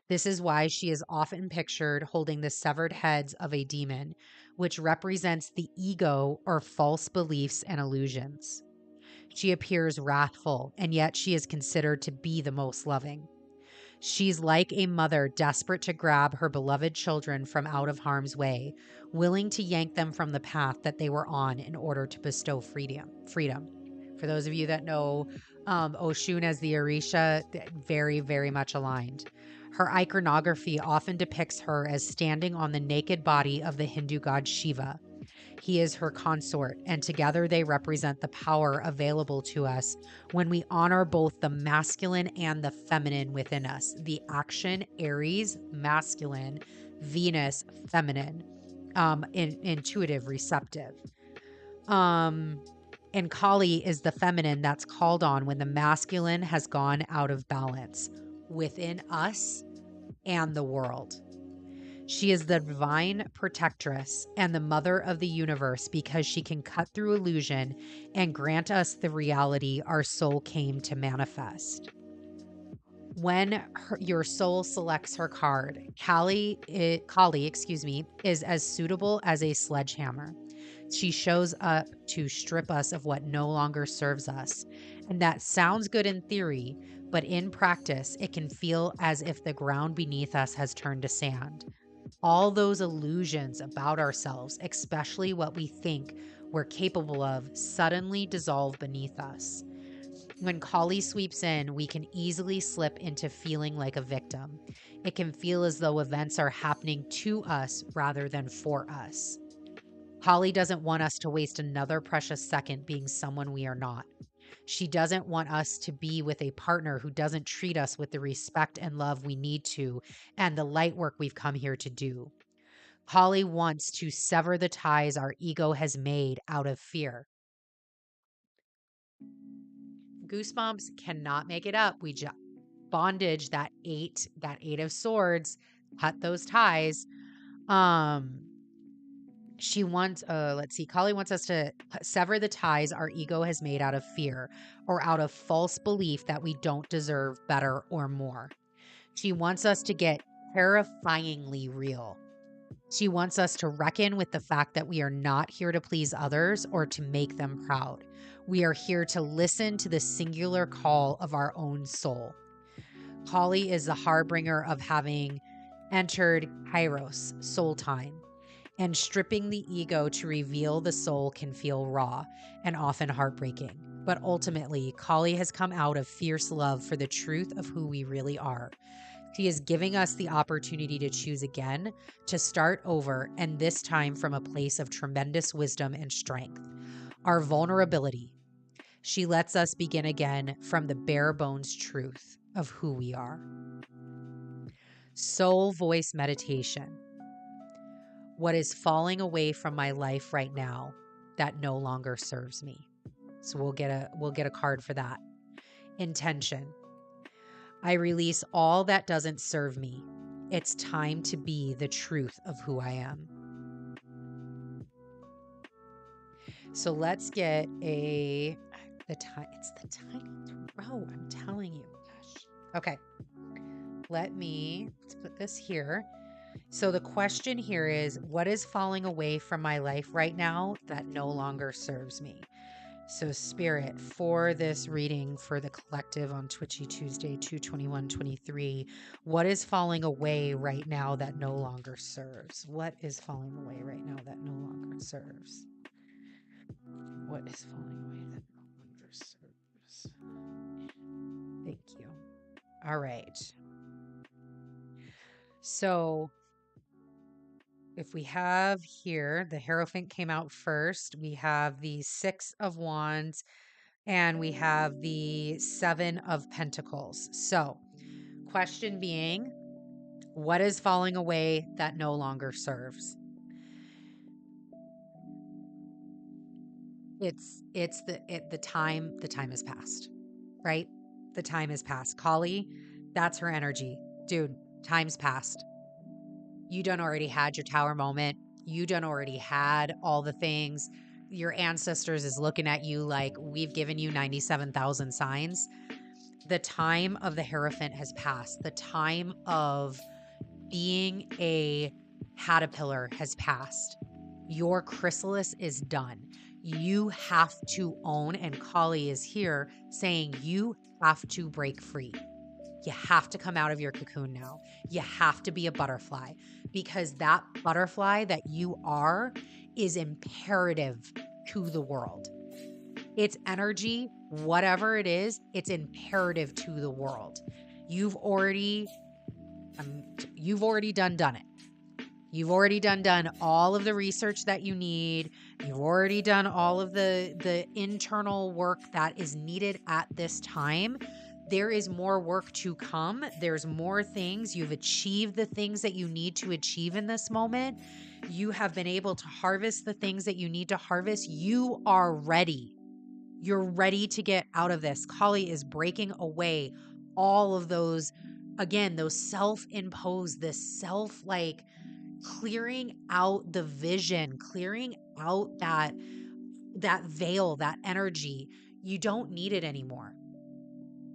This is why she is often pictured holding the severed heads of a demon, which represents the ego or false beliefs and illusions. She appears wrathful, and yet she is considered to be the most loving. She's like a mother desperate to grab her beloved children from out of harm's way, willing to yank them from the path that they were on in order to bestow freedom. For those of you that know Oshun as the Orisha, very, very much aligned. Her iconography often depicts her as standing on the naked body of the Hindu god Shiva. He is her consort, and together they represent the power available to us when we honor both the masculine and the feminine within us. The action, Aries, masculine, Venus, feminine, intuitive, receptive. And Kali is the feminine that's called on when the masculine has gone out of balance within us and the world. She is the divine protectress and the mother of the universe because she can cut through illusion and grant us the reality our soul came to manifest. When your soul selects her card, Kali, is as suitable as a sledgehammer. She shows up to strip us of what no longer serves us. And that sounds good in theory, but in practice, it can feel as if the ground beneath us has turned to sand. All those illusions about ourselves, especially what we think we're capable of, suddenly dissolve beneath us. When Kali sweeps in, we can easily slip into feeling like a victim. It can feel as though events are happening to us rather than for us. Kali doesn't want us to waste another precious second being someone we are not. She doesn't want us to be with a partner who doesn't treat us with the respect and love we need to and the light work we've come here to do. Kali wants to sever the ties our ego has made out of fear. Goosebumps cannot make it up. We just bondage, that eight of swords, cut those ties. She wants, Kali wants us to sever the ties our ego has made out of fear or out of false belief that we don't deserve better or more. She wants us to get terrifyingly real. She wants us to reckon with the fact that we are not here to please others or to make them proud. We are here to listen to the singular call of our own soul. Kali is the harbinger of having entered Kairos, soul time. And stripping the ego to reveal the soul can feel raw and often heartbreaking. But ultimately, Kali has come out of fierce love for the truth of who we really are. She is giving us the opportunity to choose again, to start over, and this time from a place of tremendous wisdom and strength. Our vulnerability. She lets us begin again from the bare bones truth of who we are. Soul voice meditation. What is falling away from my life right now that no longer serves me? So we'll get a card for that. Intention. I release all that doesn't serve me. It's time to be the truth of who I am. So let's get it's the tiny throw, I'm telling you. Gosh. Okay. Let's put this here. So the question here is, what is falling away from my life right now that no longer serves me? So Spirit, for this reading for the collective on Twitchy Tuesday 2/21/23, what is falling away right now that no longer serves? What is falling away right now that no longer serves? What is falling away that no longer serves? Thank you. All right. So if we have here, the Hierophant came out first. We have the 6 of Wands and we have the 7 of Pentacles. So, question being, what is falling away that no longer serves? The time has passed, right? The time has passed. Kali, that's her energy. Dude, time's passed. You done already had your tower moment. You done already had all the things. Your ancestors is looking at you like, we've given you 97,000 signs. The time of the Hierophant has passed. The time of being a caterpillar has passed. Your chrysalis is done. You have to own, and Kali is here saying you have to break free. You have to come out of your cocoon now. You have to be a butterfly, because that butterfly that you are is imperative to the world. It's energy, whatever it is, it's imperative to the world. You've already done it. You've already done all of the research that you need. You've already done all of the internal work that is needed at this time. There is more work to come. There's more things. You've achieved the things that you need to achieve in this moment. You have been able to harvest the things that you need to harvest. You are ready. You're ready to get out of this. Kali is breaking away all of those, again, those self-imposed, this clearing out the vision, clearing out that veil, that energy. You don't need it anymore.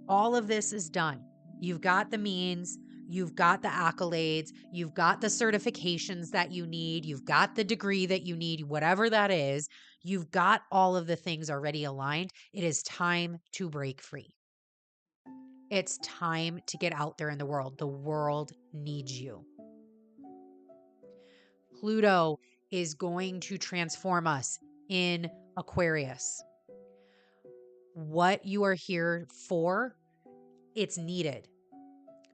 All of this is done. You've got the means, you've got the accolades, you've got the certifications that you need, you've got the degree that you need, whatever that is. You've got all of the things already aligned. It is time to break free. It's time to get out there in the world. The world needs you. Pluto is going to transform us in Aquarius. What you are here for, it's needed,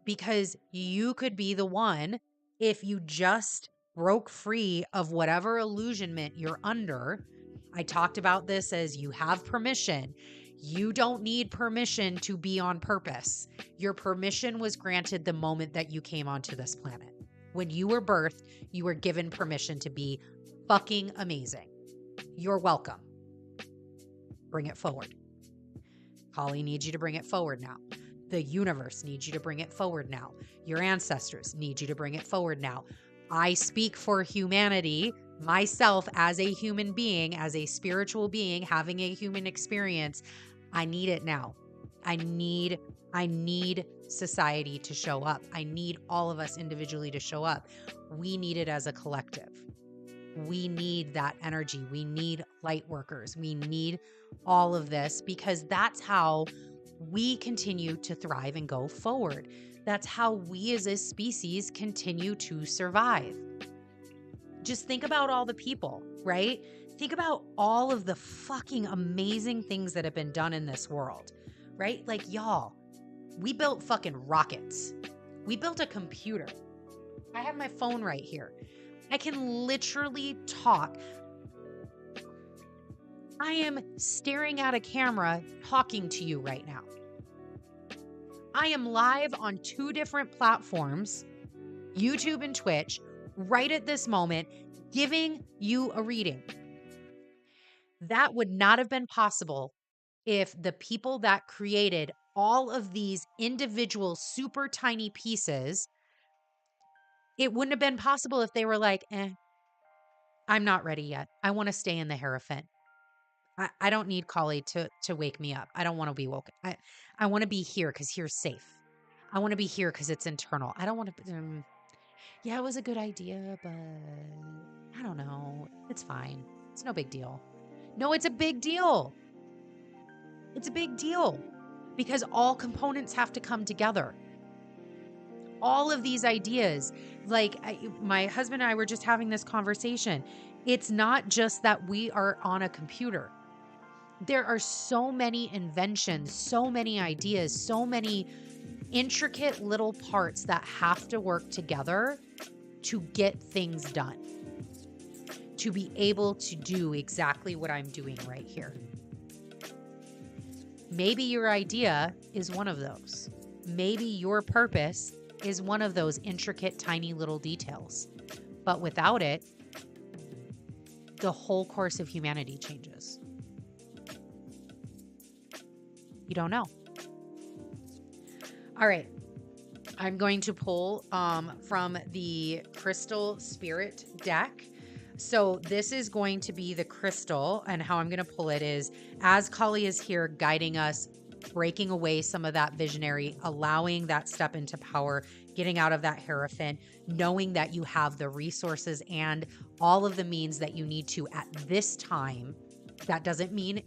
because you could be the one, if you just broke free of whatever illusionment you're under. I talked about this as you have permission. You don't need permission to be on purpose. Your permission was granted the moment that you came onto this planet. When you were birthed, you were given permission to be fucking amazing. You're welcome. Bring it forward. Kali needs you to bring it forward now. The universe needs you to bring it forward now. Your ancestors need you to bring it forward now. I speak for humanity, myself as a human being, as a spiritual being, having a human experience. I need it now. I need society to show up. I need all of us individually to show up. We need it as a collective. We need that energy. We need light workers. We need all of this, because that's how we continue to thrive and go forward. That's how we as a species continue to survive. Just think about all the people, right? Think about all of the fucking amazing things that have been done in this world, right? Like, y'all, we built fucking rockets. We built a computer. I have my phone right here. I can literally talk. I am staring at a camera talking to you right now. I am live on 2 different platforms, YouTube and Twitch, right at this moment, giving you a reading. That would not have been possible if the people that created all of these individual super tiny pieces, it wouldn't have been possible if they were like, I'm not ready yet. I want to stay in the Hierophant. I don't need Kali to wake me up. I don't want to be woken. I want to be here because here's safe. I want to be here because it's internal. I don't want to. Yeah, it was a good idea, but I don't know. It's fine. It's no big deal. No, it's a big deal. It's a big deal, because all components have to come together. All of these ideas, like my husband and I were just having this conversation. It's not just that we are on a computer. There are so many inventions, so many ideas, so many intricate little parts that have to work together to get things done, to be able to do exactly what I'm doing right here. Maybe your idea is one of those. Maybe your purpose is one of those intricate, tiny little details. But without it, the whole course of humanity changes. You don't know. All right. I'm going to pull from the Crystal Spirit deck. So this is going to be the crystal, and how I'm going to pull it is as Kali is here guiding us, breaking away some of that visionary, allowing that step into power, getting out of that Hierophant, knowing that you have the resources and all of the means that you need to at this time. That doesn't mean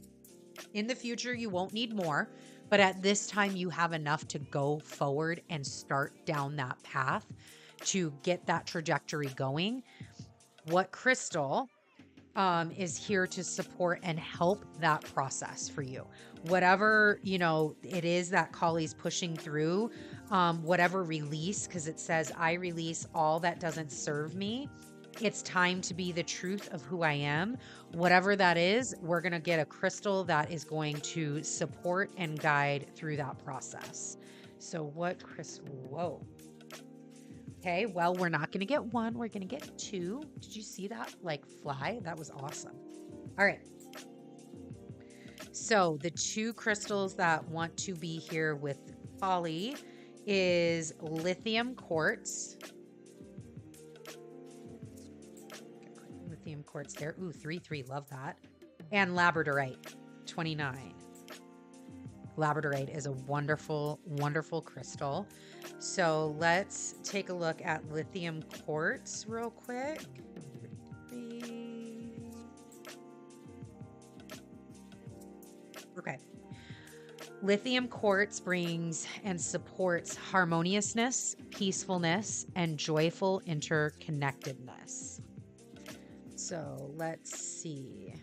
In the future, you won't need more, but at this time, you have enough to go forward and start down that path to get that trajectory going. What crystal is here to support and help that process for you? Whatever, it is that Kali's pushing through, whatever release, because it says, I release all that doesn't serve me. It's time to be the truth of who I am. Whatever that is, we're going to get a crystal that is going to support and guide through that process. So what crystal? Whoa. Okay, well, we're not going to get one. We're going to get two. Did you see that fly? That was awesome. All right. So the two crystals that want to be here with Kali is lithium quartz. Lithium quartz there. Ooh, 3-3. Love that. And labradorite, 29. Labradorite is a wonderful, wonderful crystal. So let's take a look at lithium quartz real quick. Okay. Lithium quartz brings and supports harmoniousness, peacefulness, and joyful interconnectedness. So let's see.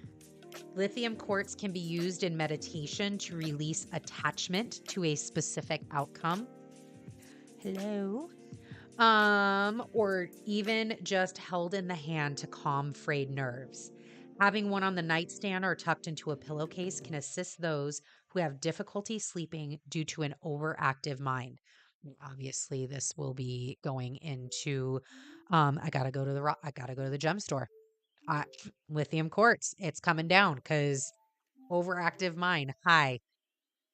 Lithium quartz can be used in meditation to release attachment to a specific outcome. Hello. Or even just held in the hand to calm frayed nerves. Having one on the nightstand or tucked into a pillowcase can assist those who have difficulty sleeping due to an overactive mind. Obviously, this will be going into, I gotta go to the gem store. Lithium quartz, it's coming down because overactive mind. Hi.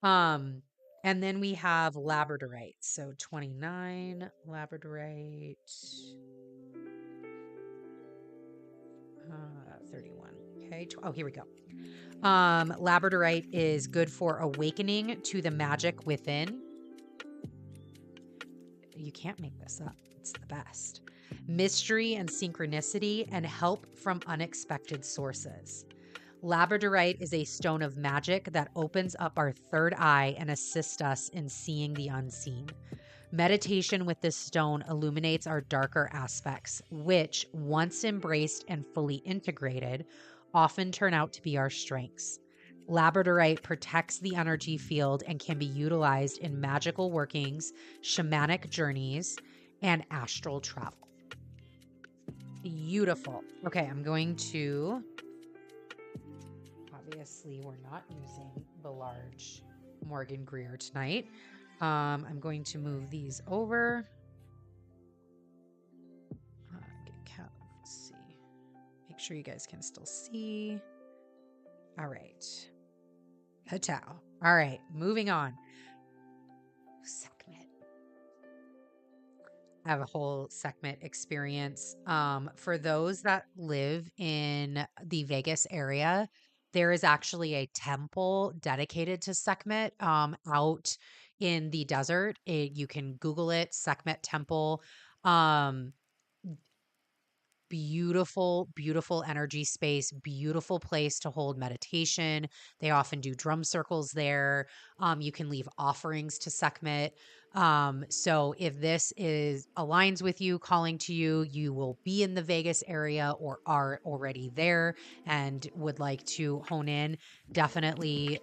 And then we have labradorite. So 29 labradorite, 31. Okay. Oh, here we go. Labradorite is good for awakening to the magic within. You can't make this up. It's the best. Mystery and synchronicity and help from unexpected sources. Labradorite is a stone of magic that opens up our third eye and assists us in seeing the unseen. Meditation with this stone illuminates our darker aspects, which, once embraced and fully integrated, often turn out to be our strengths. Labradorite protects the energy field and can be utilized in magical workings, shamanic journeys, and astral travel. Beautiful. Okay, I'm going to... Obviously, we're not using the large Morgan Greer tonight. I'm going to move these over. Let's see. Make sure you guys can still see. All right. Hatao. All right, moving on. Sekhmet. I have a whole Sekhmet experience. For those that live in the Vegas area, there is actually a temple dedicated to Sekhmet out in the desert. You can Google it, Sekhmet Temple. Beautiful, beautiful energy space, beautiful place to hold meditation. They often do drum circles there. You can leave offerings to Sekhmet. So if this aligns with you, calling to you, you will be in the Vegas area or are already there and would like to hone in, definitely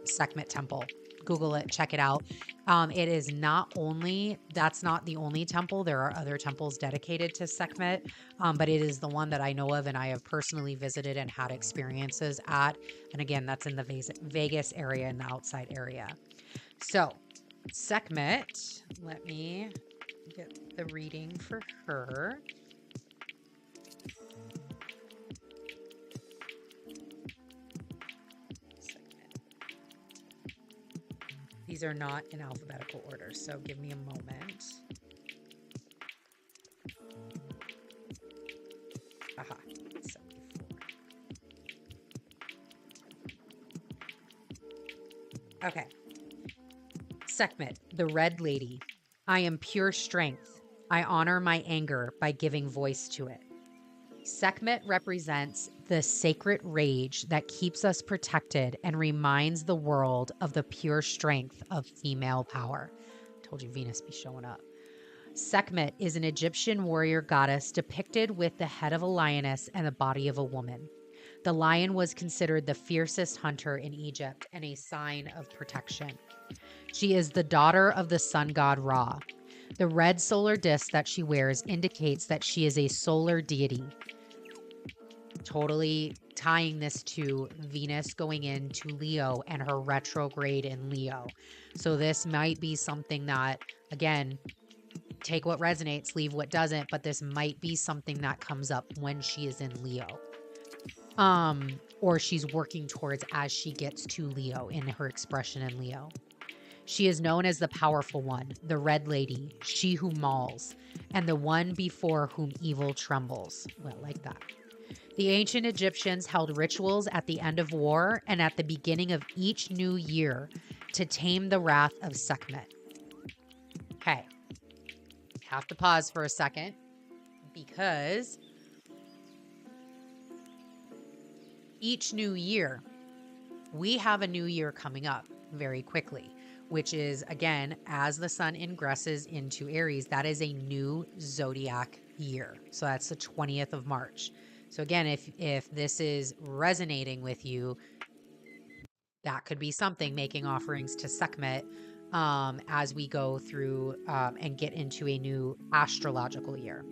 Sekhmet Temple. Google it, check it out. That's not the only temple. There are other temples dedicated to Sekhmet, but it is the one that I know of and I have personally visited and had experiences at. And again, that's in the Vegas area, in the outside area. So Sekhmet, let me get the reading for her. These are not in alphabetical order, so give me a moment. Aha, 74. Okay. Sekhmet, the Red Lady. I am pure strength. I honor my anger by giving voice to it. Sekhmet represents the sacred rage that keeps us protected and reminds the world of the pure strength of female power. Told you Venus be showing up. Sekhmet is an Egyptian warrior goddess depicted with the head of a lioness and the body of a woman. The lion was considered the fiercest hunter in Egypt and a sign of protection. She is the daughter of the sun god Ra. The red solar disk that she wears indicates that she is a solar deity. Totally tying this to Venus going into Leo and her retrograde in Leo. So this might be something that, again, take what resonates, leave what doesn't, but this might be something that comes up when she is in Leo. Or she's working towards as she gets to Leo in her expression in Leo. She is known as the powerful one, the red lady, she who mauls, and the one before whom evil trembles. Well, like that. The ancient Egyptians held rituals at the end of war and at the beginning of each new year to tame the wrath of Sekhmet. Okay. Have to pause for a second because each new year, we have a new year coming up very quickly, which is, again, as the sun ingresses into Aries, that is a new zodiac year. So that's the 20th of March. So again, if this is resonating with you, that could be something, making offerings to Sekhmet as we go through and get into a new astrological year.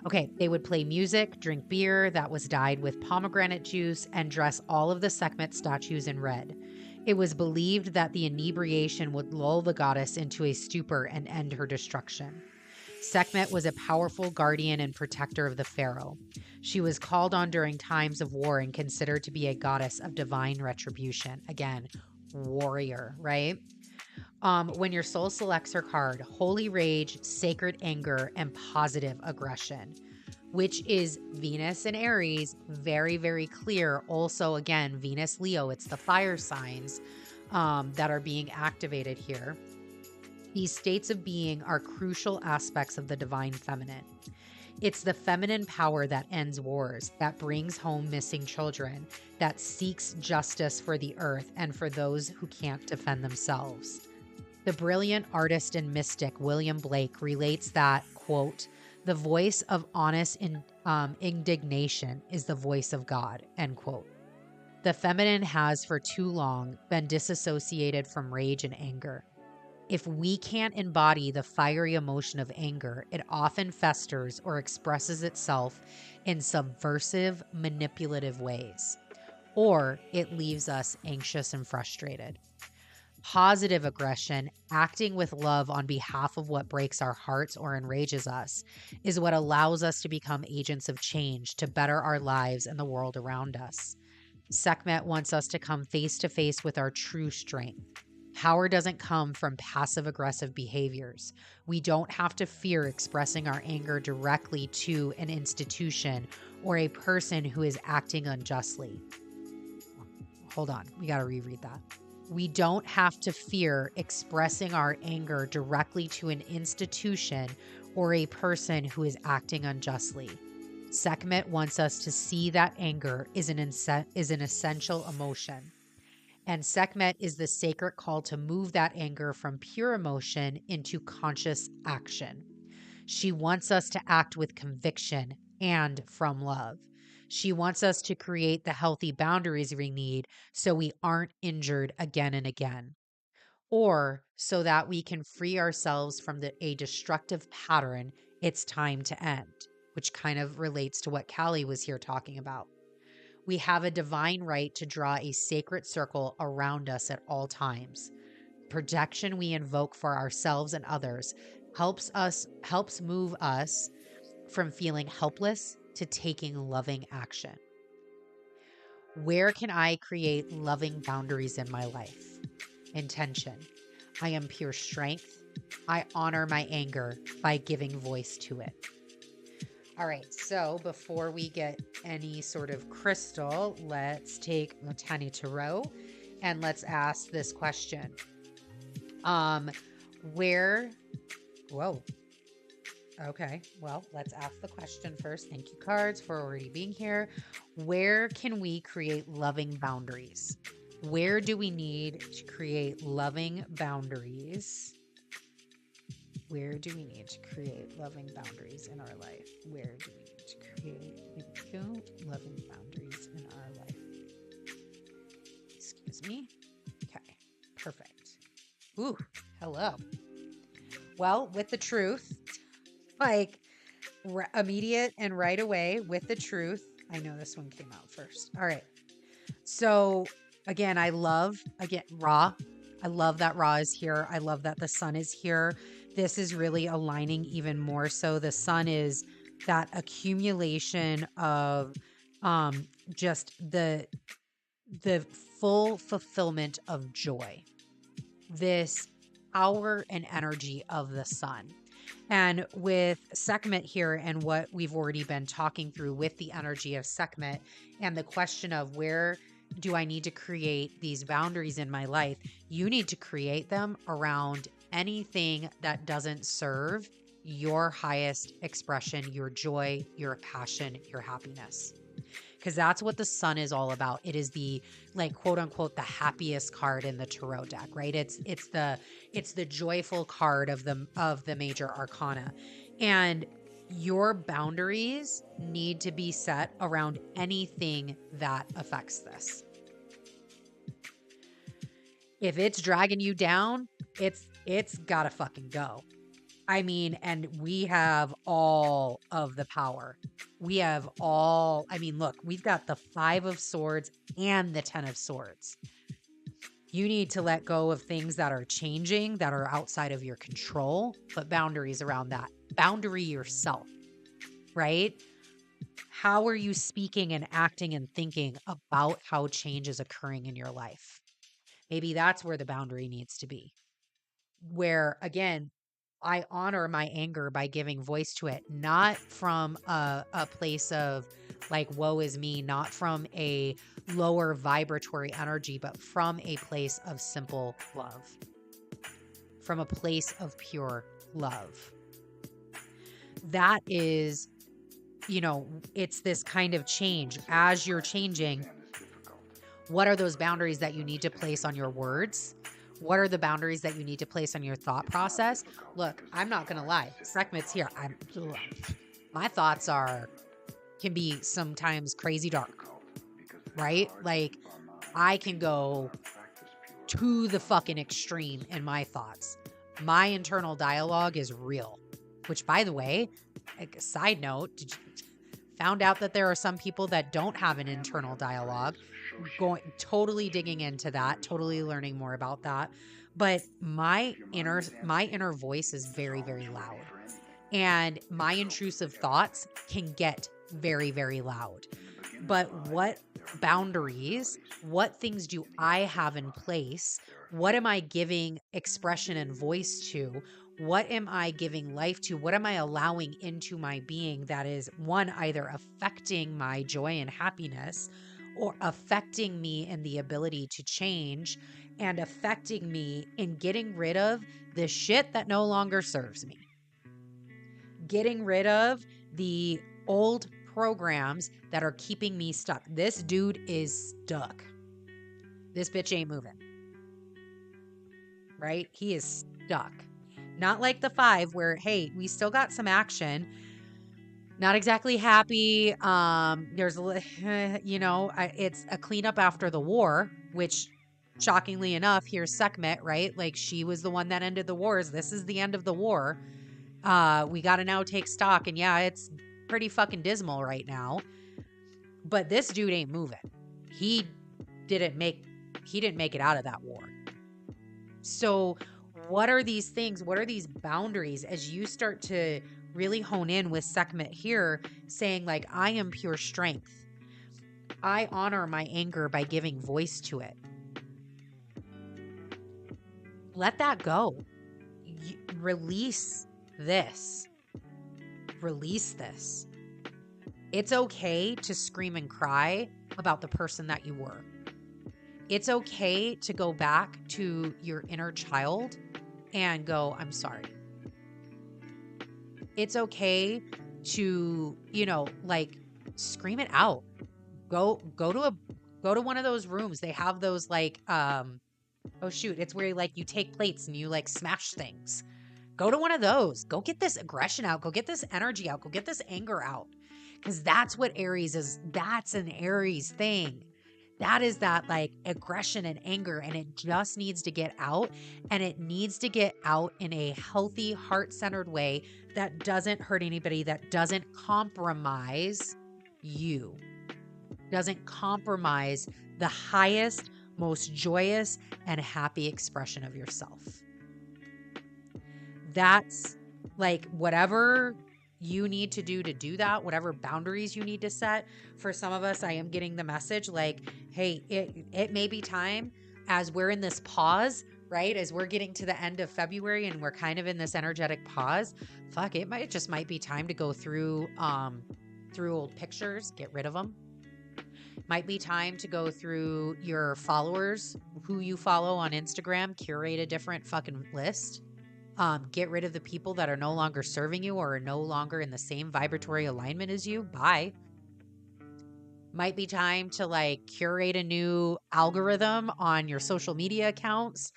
Okay, they would play music, drink beer that was dyed with pomegranate juice, and dress all of the Sekhmet statues in red. It was believed that the inebriation would lull the goddess into a stupor and end her destruction. Sekhmet was a powerful guardian and protector of the pharaoh. She was called on during times of war and considered to be a goddess of divine retribution. Again, warrior, right? When your soul selects her card, Holy Rage, Sacred Anger, and Positive Aggression, which is Venus and Aries, very, very clear. Also, again, Venus, Leo, it's the fire signs that are being activated here. These states of being are crucial aspects of the divine feminine. It's the feminine power that ends wars, that brings home missing children, that seeks justice for the earth and for those who can't defend themselves. The brilliant artist and mystic William Blake relates that, quote, "The voice of honest indignation is the voice of God," end quote. The feminine has for too long been disassociated from rage and anger. If we can't embody the fiery emotion of anger, it often festers or expresses itself in subversive, manipulative ways, or it leaves us anxious and frustrated. Positive aggression, acting with love on behalf of what breaks our hearts or enrages us, is what allows us to become agents of change to better our lives and the world around us. Sekhmet wants us to come face to face with our true strength. Power doesn't come from passive aggressive behaviors. We don't have to fear expressing our anger directly to an institution or a person who is acting unjustly. Hold on, we got to reread that. We don't have to fear expressing our anger directly to an institution or a person who is acting unjustly. Sekhmet wants us to see that anger is an essential emotion. And Sekhmet is the sacred call to move that anger from pure emotion into conscious action. She wants us to act with conviction and from love. She wants us to create the healthy boundaries we need so we aren't injured again and again, or so that we can free ourselves from a destructive pattern it's time to end, which kind of relates to what Callie was here talking about. We have a divine right to draw a sacred circle around us at all times. Protection we invoke for ourselves and others helps move us from feeling helpless to taking loving action. Where can I create loving boundaries in my life? Intention. I am pure strength. I honor my anger by giving voice to it. All right, so before we get any sort of crystal, let's take a tiny tarot and let's ask this question. Where, whoa, Okay, well, let's ask the question first. Thank you, cards, for already being here. Where can we create loving boundaries? Where do we need to create loving boundaries? Where do we need to create loving boundaries in our life? Where do we need to create, thank you, loving boundaries in our life? Excuse me. Okay, perfect. Ooh, hello. Well, with the truth, like immediate and right away with the truth. I know this one came out first. All right. So again, Ra. I love that Ra is here. I love that the sun is here. This is really aligning even more so. The sun is that accumulation of just the full fulfillment of joy. This power and energy of the sun. And with Sekhmet here and what we've already been talking through with the energy of Sekhmet and the question of where do I need to create these boundaries in my life, you need to create them around anything that doesn't serve your highest expression, your joy, your passion, your happiness. Because that's what the sun is all about. It is the, like, quote unquote, the happiest card in the tarot deck, right? It's the joyful card of the major arcana. And your boundaries need to be set around anything that affects this. If it's dragging you down, it's gotta fucking go. I mean, and we have all of the power. Look, we've got the 5 of swords and the 10 of swords. You need to let go of things that are changing, that are outside of your control, but boundaries around that. Boundary yourself, right? How are you speaking and acting and thinking about how change is occurring in your life? Maybe that's where the boundary needs to be. Where, again, I honor my anger by giving voice to it, not from a place of like, woe is me, not from a lower vibratory energy, but from a place of simple love, from a place of pure love. That is, it's this kind of change. As you're changing, what are those boundaries that you need to place on your words? What are the boundaries that you need to place on your thought process? Look, I'm not going to lie. Sekhmet's here. My thoughts can be sometimes crazy dark, right? Like, I can go to the fucking extreme in my thoughts. My internal dialogue is real, which, by the way, like, side note, found out that there are some people that don't have an internal dialogue. Totally digging into that, totally learning more about that. But my inner voice is very, very loud. And my intrusive thoughts can get very, very loud. But what boundaries, what things do I have in place? What am I giving expression and voice to? What am I giving life to? What am I allowing into my being that is, one, either affecting my joy and happiness, or affecting me in the ability to change, and affecting me in getting rid of the shit that no longer serves me? Getting rid of the old programs that are keeping me stuck. This dude is stuck. This bitch ain't moving. Right? He is stuck. Not like the 5 where, hey, we still got some action. Not exactly happy. There's, it's a cleanup after the war, which shockingly enough, here's Sekhmet, right? Like, she was the one that ended the wars. This is the end of the war. We got to now take stock. And yeah, it's pretty fucking dismal right now. But this dude ain't moving. He didn't make it out of that war. So what are these things? What are these boundaries as you start to really hone in with Sekhmet here, saying like, I am pure strength. I honor my anger by giving voice to it. Let that go. Release this. Release this. It's okay to scream and cry about the person that you were. It's okay to go back to your inner child and go, I'm sorry. it's okay to, like scream it out. Go to one of those rooms. They have those like oh shoot, it's where like you take plates and you like smash things. Go to one of those. Go get this aggression out. Go get this energy out. Go get this anger out. Because that's what Aries is. That's an Aries thing. That is that like aggression and anger, and it just needs to get out. And it needs to get out in a healthy, heart centered way that doesn't hurt anybody, that doesn't compromise you, doesn't compromise the highest, most joyous, and happy expression of yourself. That's like whatever you need to do that, whatever boundaries you need to set. For some of us, I am getting the message like, hey, it may be time as we're in this pause, right? As we're getting to the end of February and we're kind of in this energetic pause, fuck, might be time to go through old pictures, get rid of them. Might be time to go through your followers, who you follow on Instagram, curate a different fucking list. Get rid of the people that are no longer serving you or are no longer in the same vibratory alignment as you. Bye. Might be time to like curate a new algorithm on your social media accounts.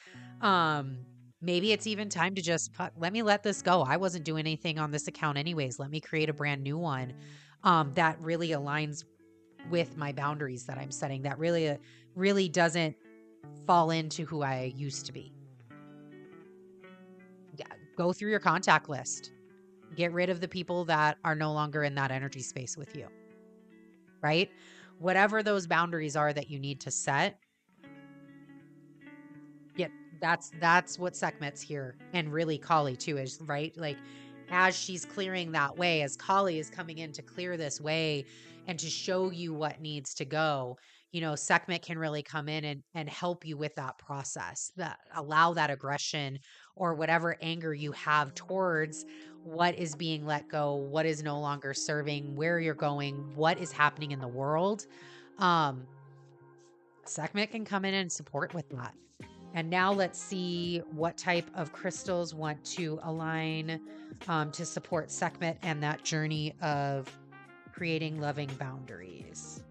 Maybe it's even time to just let this go. I wasn't doing anything on this account anyways. Let me create a brand new one that really aligns with my boundaries that I'm setting, that really doesn't fall into who I used to be. Go through your contact list. Get rid of the people that are no longer in that energy space with you, right? Whatever those boundaries are that you need to set. Yeah, that's what Sekhmet's here, and really Kali too is, right? Like as she's clearing that way, as Kali is coming in to clear this way and to show you what needs to go, Sekhmet can really come in and help you with that process, that allow that aggression or whatever anger you have towards what is being let go, what is no longer serving, where you're going, what is happening in the world. Sekhmet can come in and support with that. And now let's see what type of crystals want to align to support Sekhmet and that journey of creating loving boundaries.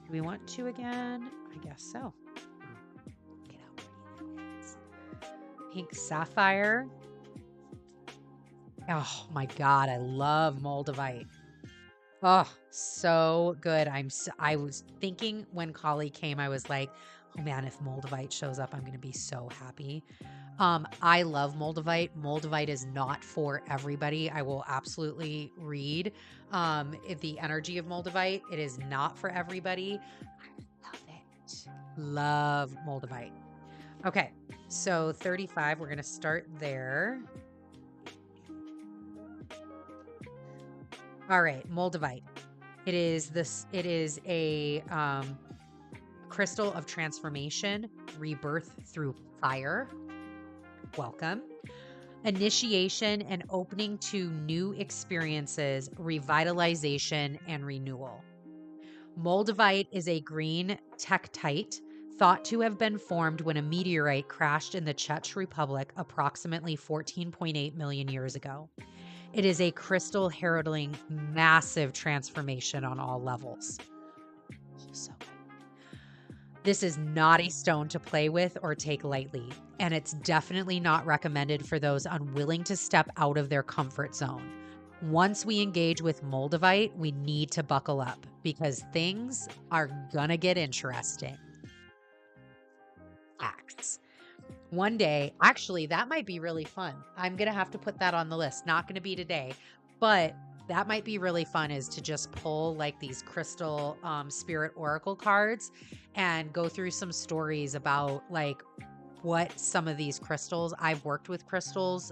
Do we want to again? I guess so. Get out pretty that is. Pink sapphire. Oh my God, I love Moldavite. Oh, so good. I was thinking when Kali came, I was like, oh man, if Moldavite shows up, I'm going to be so happy. I love Moldavite. Moldavite is not for everybody. I will absolutely read the energy of Moldavite. It is not for everybody. I love it. Love Moldavite. Okay, so 35, we're going to start there. All right, Moldavite. It is a crystal of transformation, rebirth through fire. Welcome. Initiation and opening to new experiences, revitalization, and renewal. Moldavite is a green tektite thought to have been formed when a meteorite crashed in the Czech Republic approximately 14.8 million years ago. It is a crystal heralding massive transformation on all levels. So good. This is not a stone to play with or take lightly, and it's definitely not recommended for those unwilling to step out of their comfort zone. Once we engage with Moldavite, we need to buckle up because things are gonna get interesting. Facts. One day, actually, that might be really fun. I'm going to have to put that on the list. Not going to be today, but that might be really fun, is to just pull like these crystal spirit oracle cards and go through some stories about like what some of these crystals, I've worked with crystals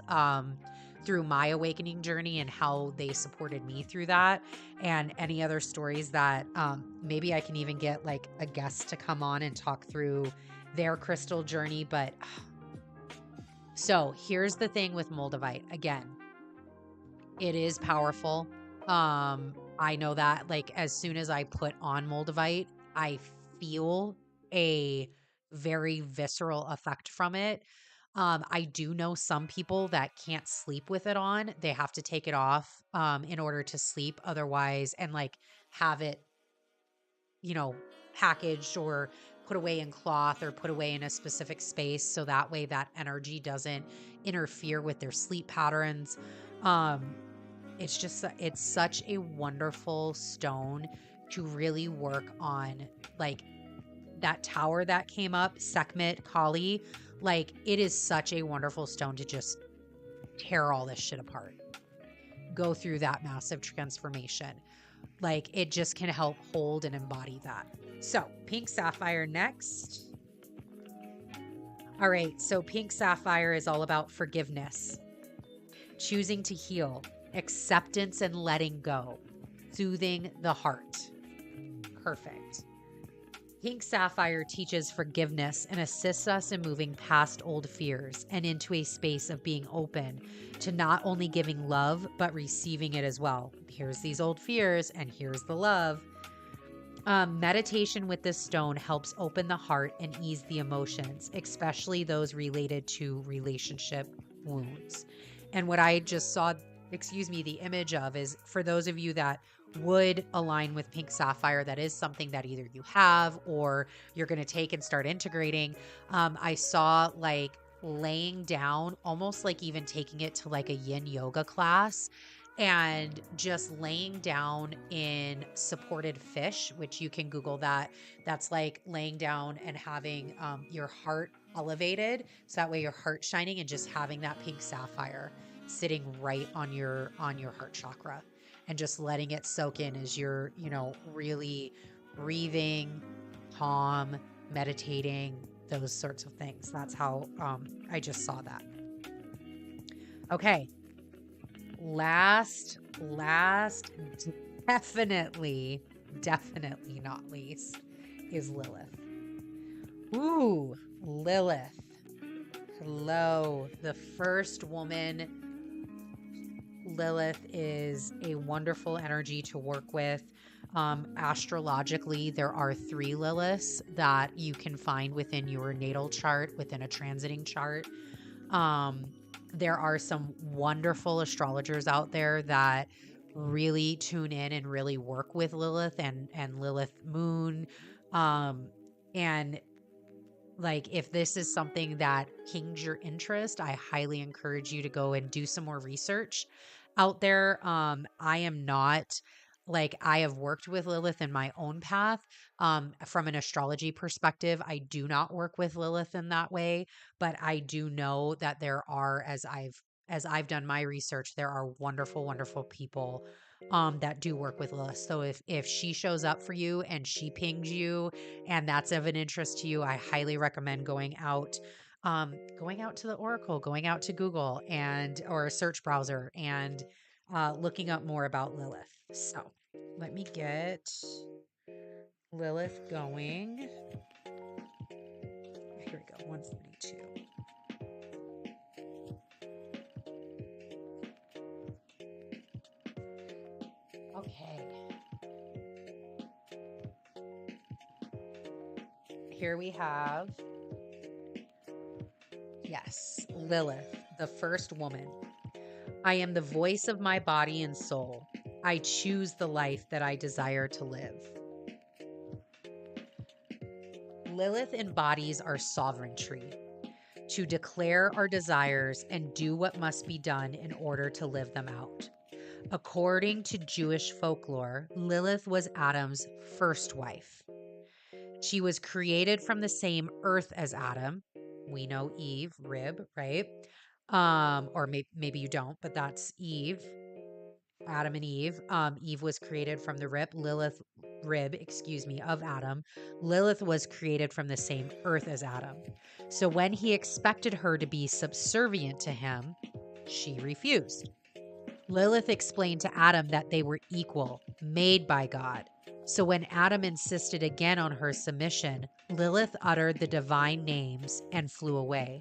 through my awakening journey and how they supported me through that, and any other stories that maybe I can even get like a guest to come on and talk through their crystal journey. But so here's the thing with Moldavite. Again, it is powerful. I know that like as soon as I put on Moldavite, I feel a very visceral effect from it. I do know some people that can't sleep with it on. They have to take it off in order to sleep otherwise, and like have it, you know, packaged or put away in cloth or put away in a specific space so that way that energy doesn't interfere with their sleep patterns. Um, it's just it's such a wonderful stone to really work on, like that tower that came up, Sekhmet Kali. Like it is such a wonderful stone to just tear all this shit apart. Go through that massive transformation. Like it just can help hold and embody that. So, pink sapphire next. All right, so pink sapphire is all about forgiveness, choosing to heal, acceptance and letting go, soothing the heart. Perfect. Pink sapphire teaches forgiveness and assists us in moving past old fears and into a space of being open to not only giving love, but receiving it as well. Here's these old fears and here's the love. Meditation with this stone helps open the heart and ease the emotions, especially those related to relationship wounds. And what I just saw, the image of is for those of you that would align with pink sapphire, that is something that either you have or you're going to take and start integrating. I saw like laying down, almost like even taking it to like a yin yoga class and just laying down in supported fish, which you can Google that. That's like laying down and having your heart elevated. So that way your heart shining and just having that pink sapphire sitting right on your heart chakra and just letting it soak in as you're, really breathing, calm, meditating, those sorts of things. That's how I just saw that. Okay. Last, definitely not least, is Lilith. Ooh, Lilith. Hello, the first woman. Lilith is a wonderful energy to work with. Astrologically, there are 3 Liliths that you can find within your natal chart, within a transiting chart. There are some wonderful astrologers out there that really tune in and really work with Lilith and Lilith moon. And like, if this is something that pings your interest, I highly encourage you to go and do some more research out there. I am not like, I have worked with Lilith in my own path. From an astrology perspective, I do not work with Lilith in that way, but I do know that there are, as I've done my research, there are wonderful, wonderful people that do work with Lilith. So if she shows up for you and she pings you and that's of an interest to you, I highly recommend going out to the Oracle, going out to Google or a search browser and looking up more about Lilith. So let me get Lilith going. Here we go, 142. Okay. Here we have, yes, Lilith, the first woman. I am the voice of my body and soul. I choose the life that I desire to live. Lilith embodies our sovereignty, to declare our desires and do what must be done in order to live them out. According to Jewish folklore, Lilith was Adam's first wife. She was created from the same earth as Adam. We know Eve, rib, right? Or maybe you don't, but that's Eve. Adam and Eve. Eve was created from the rib, of Adam. Lilith was created from the same earth as Adam. So when he expected her to be subservient to him, she refused. Lilith explained to Adam that they were equal, made by God. So when Adam insisted again on her submission, Lilith uttered the divine names and flew away.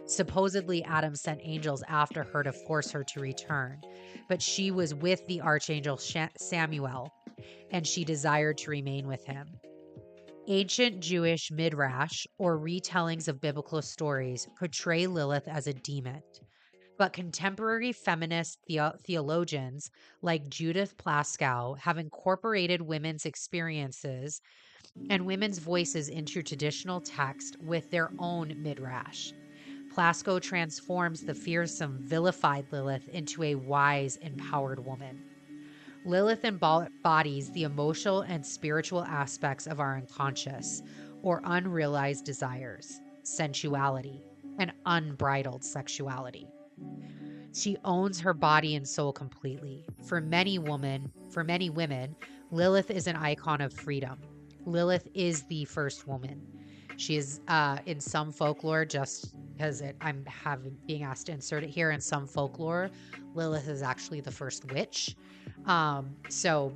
Supposedly, Adam sent angels after her to force her to return, but she was with the archangel Samuel, and she desired to remain with him. Ancient Jewish midrash or retellings of biblical stories portray Lilith as a demon, but contemporary feminist theologians like Judith Plaskow have incorporated women's experiences and women's voices into traditional text with their own midrash. Plaskow transforms the fearsome, vilified Lilith into a wise, empowered woman. Lilith embodies the emotional and spiritual aspects of our unconscious or unrealized desires, sensuality, and unbridled sexuality. She owns her body and soul completely. For many women, Lilith is an icon of freedom. Lilith is the first woman. She is in some folklore, just because I'm having being asked to insert it here. In some folklore, Lilith is actually the first witch. So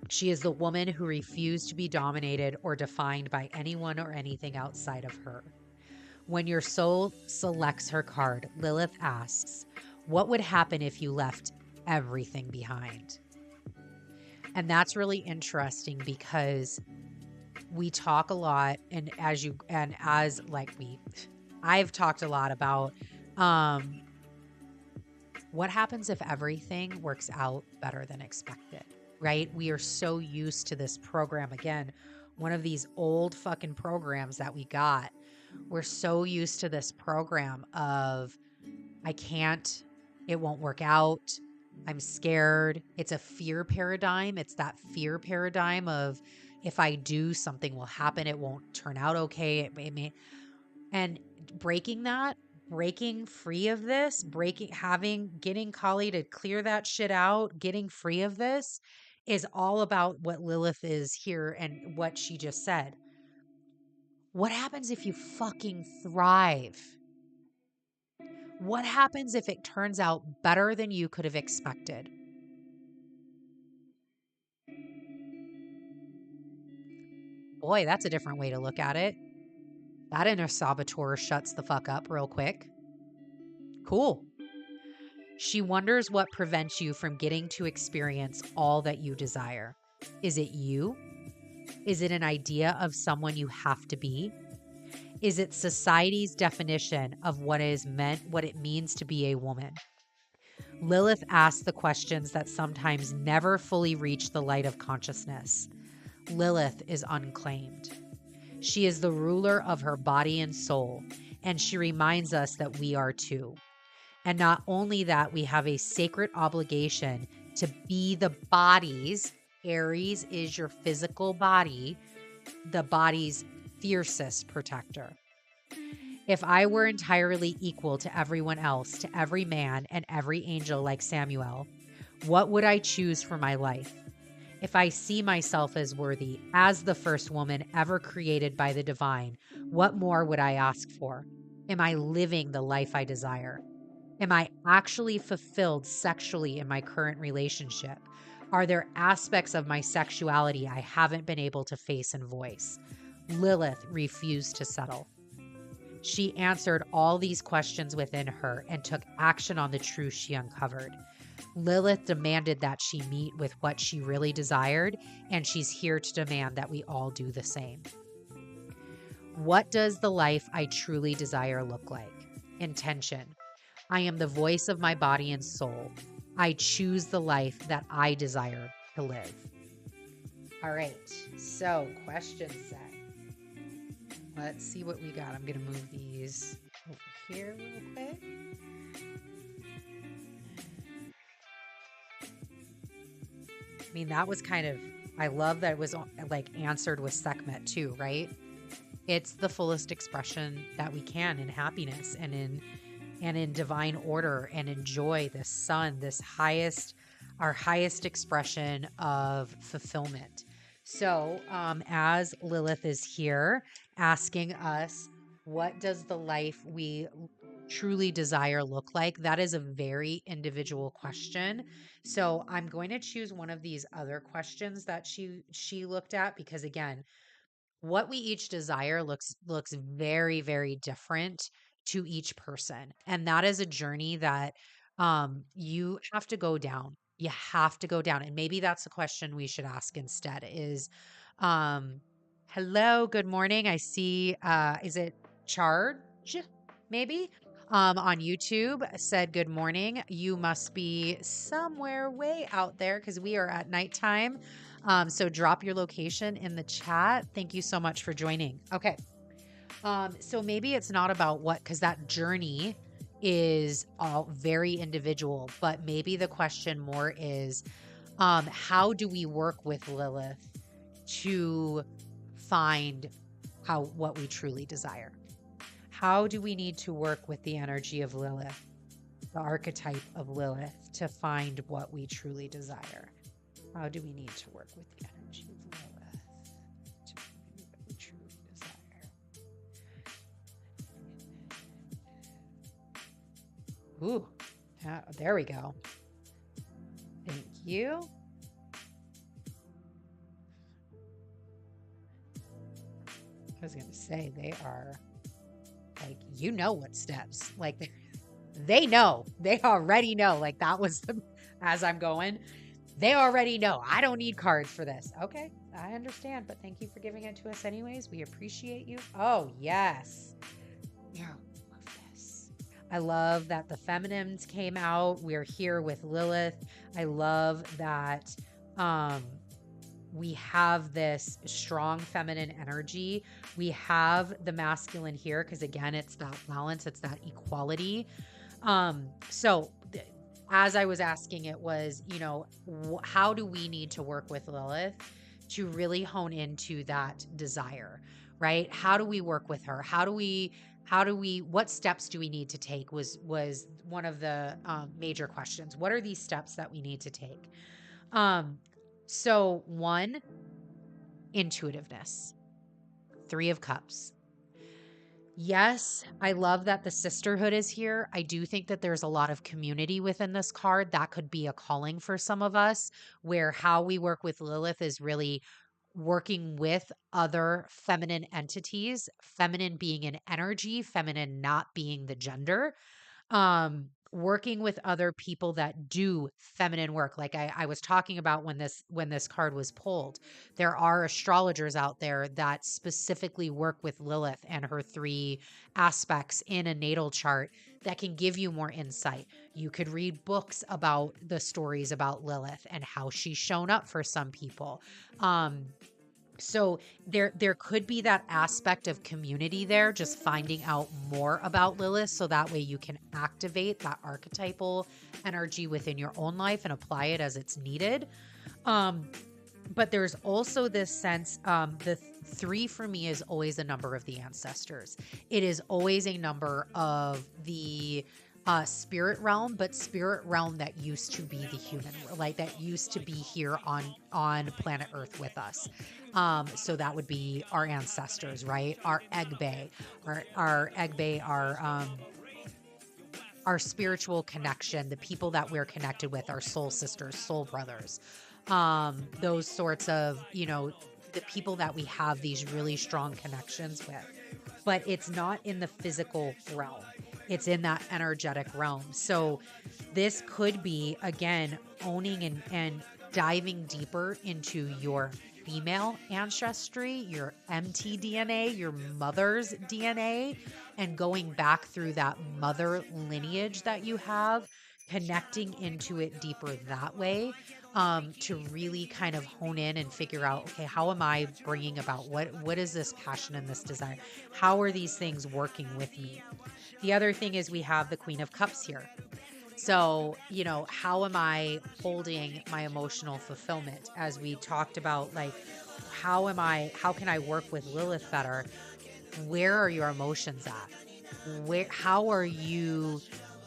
she is the woman who refused to be dominated or defined by anyone or anything outside of her. When your soul selects her card, Lilith asks, what would happen if you left everything behind? And that's really interesting because we talk a lot, and I've talked a lot about what happens if everything works out better than expected, right? We are so used to this program. Again, one of these old fucking programs that we got. We're so used to this program of, I can't, it won't work out. I'm scared. It's a fear paradigm. It's that fear paradigm of, if I do, something will happen. It won't turn out okay. It may, and breaking that, breaking free of this, getting Kali to clear that shit out, getting free of this is all about what Lilith is here and what she just said. What happens if you fucking thrive? What happens if it turns out better than you could have expected? Boy, that's a different way to look at it. That inner saboteur shuts the fuck up real quick. Cool. She wonders what prevents you from getting to experience all that you desire. Is it you? Is it an idea of someone you have to be? Is it society's definition of what it means to be a woman? Lilith asks the questions that sometimes never fully reach the light of consciousness. Lilith is unclaimed. She is the ruler of her body and soul, and she reminds us that we are too. And not only that, we have a sacred obligation to be the body's, Aries is your physical body, the body's fiercest protector. If I were entirely equal to everyone else, to every man and every angel like Samuel, what would I choose for my life? If I see myself as worthy, as the first woman ever created by the divine, what more would I ask for? Am I living the life I desire? Am I actually fulfilled sexually in my current relationship? Are there aspects of my sexuality I haven't been able to face and voice? Lilith refused to settle. She answered all these questions within her and took action on the truth she uncovered. Lilith demanded that she meet with what she really desired, and she's here to demand that we all do the same. What does the life I truly desire look like? Intention. I am the voice of my body and soul. I choose the life that I desire to live. All right, so question set. Let's see what we got. I'm going to move these over here real quick. I mean, that was kind of, I love that it was like answered with Sekhmet too, right? It's the fullest expression that we can in happiness and in divine order, and enjoy this sun, our highest expression of fulfillment. So as Lilith is here asking us, what does the life we truly desire look like? That is a very individual question. So I'm going to choose one of these other questions that she looked at, because again, what we each desire looks very, very different to each person. And that is a journey that you have to go down. You have to go down. And maybe that's the question we should ask instead is, um, Hello, good morning. I see, is it Charge? Maybe? On YouTube said good morning. You must be somewhere way out there because we are at nighttime. So drop your location in the chat. Thank you so much for joining. Okay. So maybe it's not about what, because that journey is all very individual, but maybe the question more is, how do we work with Lilith to find what we truly desire? How do we need to work with the energy of Lilith, the archetype of Lilith, to find what we truly desire? How do we need to work with the energy of Lilith to find what we truly desire? Ooh, there we go. Thank you. I was going to say, they are like, you know what steps, like they know, they already know, like that was as I'm going, they already know. I don't need cards for this. Okay, I understand, but thank you for giving it to us anyways. We appreciate you. Oh, yes. Yeah, love this. I love that the feminines came out. We're here with Lilith. I love that we have this strong feminine energy. We have the masculine here because, again, it's that balance, it's that equality. So as I was asking, it was, how do we need to work with Lilith to really hone into that desire, right? How do we work with her? What steps do we need to take was one of the major questions. What are these steps that we need to take? So one, intuitiveness. 3 of Cups. Yes, I love that the sisterhood is here. I do think that there's a lot of community within this card. That could be a calling for some of us, where how we work with Lilith is really working with other feminine entities, feminine being an energy, feminine not being the gender. Working with other people that do feminine work, like I was talking about when this card was pulled. There are astrologers out there that specifically work with Lilith and her 3 aspects in a natal chart that can give you more insight. You could read books about the stories about Lilith and how she's shown up for some people. So there could be that aspect of community there, just finding out more about Lilith so that way you can activate that archetypal energy within your own life and apply it as it's needed. But there's also this sense, the 3 for me is always a number of the ancestors. It is always a number of the spirit realm, but spirit realm that used to be the human, like that used to be here on planet Earth with us. So that would be our ancestors, right? Our Egbe, our Egbe, our spiritual connection, the people that we're connected with, our soul sisters, soul brothers, those sorts of, the people that we have these really strong connections with. But it's not in the physical realm. It's in that energetic realm. So this could be, again, owning and diving deeper into your female ancestry, your mtDNA, your mother's DNA, and going back through that mother lineage that you have, connecting into it deeper that way, to really kind of hone in and figure out, okay, how am I bringing about what is this passion and this desire? How are these things working with me? The other thing is we have the Queen of Cups here. So, how am I holding my emotional fulfillment? As we talked about, like, how can I work with Lilith better? Where are your emotions at? How are you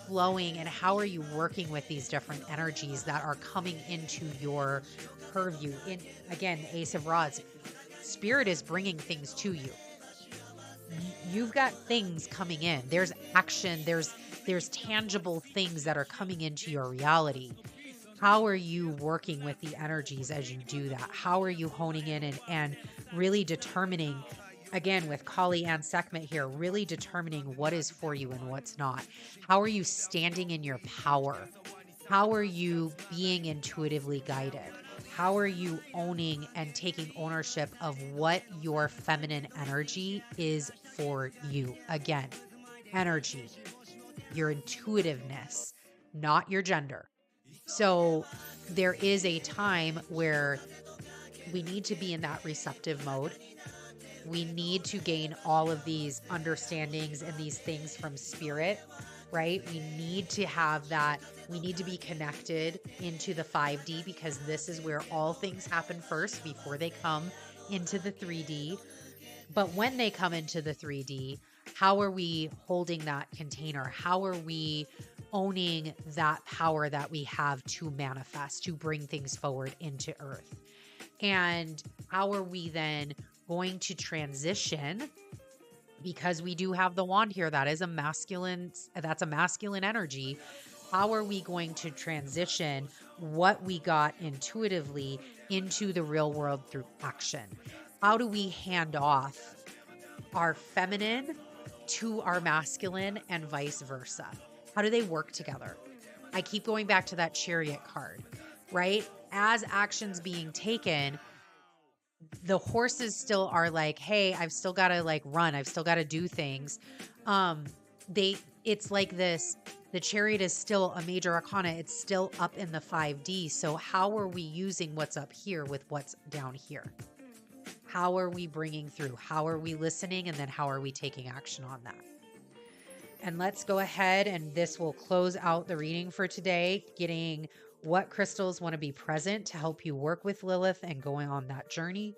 flowing and how are you working with these different energies that are coming into your purview? Again, the Ace of Rods, Spirit is bringing things to you. You've got things coming in. There's action. There's tangible things that are coming into your reality. How are you working with the energies as you do that? How are you honing in and really determining, again, with Kali and Sekhmet here, really determining what is for you and what's not? How are you standing in your power? How are you being intuitively guided? How are you owning and taking ownership of what your feminine energy is for you? Again, energy, your intuitiveness, not your gender. So there is a time where we need to be in that receptive mode. We need to gain all of these understandings and these things from spirit, right? We need to have that. We need to be connected into the 5D because this is where all things happen first before they come into the 3D. But when they come into the 3D, how are we holding that container? How are we owning that power that we have to manifest, to bring things forward into Earth? And how are we then going to transition, because we do have the wand here that's a masculine energy. How are we going to transition what we got intuitively into the real world through action? How do we hand off our feminine to our masculine and vice versa? How do they work together? I keep going back to that Chariot card, right? As action's being taken, the horses still are like, hey, I've still got to like run. I've still got to do things. It's like this, the Chariot is still a major arcana. It's still up in the 5D. So how are we using what's up here with what's down here? How are we bringing through? How are we listening? And then how are we taking action on that? And let's go ahead, and this will close out the reading for today, getting what crystals want to be present to help you work with Lilith and going on that journey.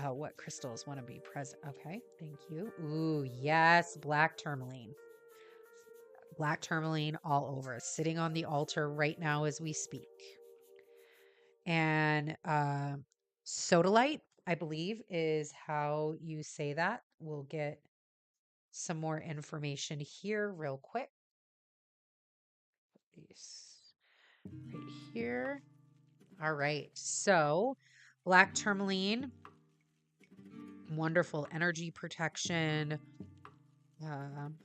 What crystals want to be present? Okay, thank you. Ooh, yes, black tourmaline. Black tourmaline all over, sitting on the altar right now as we speak. And sodalite, I believe, is how you say that. We'll get some more information here real quick. Right here. All right. So black tourmaline, wonderful energy protection. Let's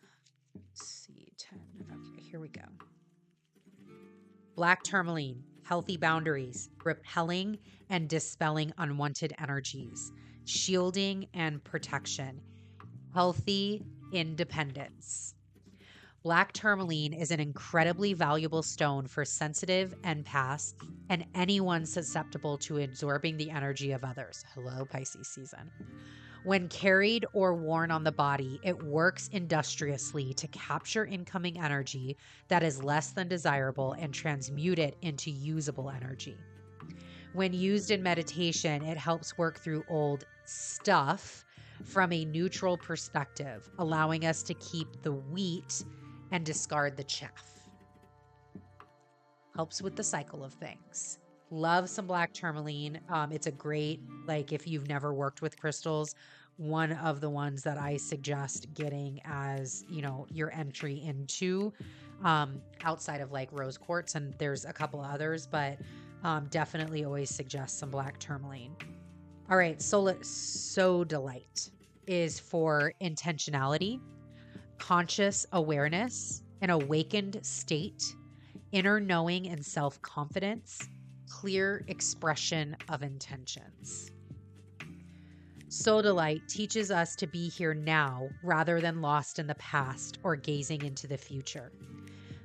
see, 10. Okay, here we go. Black tourmaline, healthy boundaries, repelling and dispelling unwanted energies, shielding and protection, healthy independence. Black tourmaline is an incredibly valuable stone for sensitive empaths and anyone susceptible to absorbing the energy of others. Hello, Pisces season. When carried or worn on the body, it works industriously to capture incoming energy that is less than desirable and transmute it into usable energy. When used in meditation, it helps work through old stuff from a neutral perspective, allowing us to keep the wheat and discard the chaff. Helps with the cycle of things. Love some black tourmaline. It's a great, like if you've never worked with crystals, one of the ones that I suggest getting as, your entry into, outside of like rose quartz, and there's a couple others, but definitely always suggest some black tourmaline. All right, sodalite is for intentionality, conscious awareness, an awakened state, inner knowing and self-confidence, clear expression of intentions. Sodalite teaches us to be here now rather than lost in the past or gazing into the future.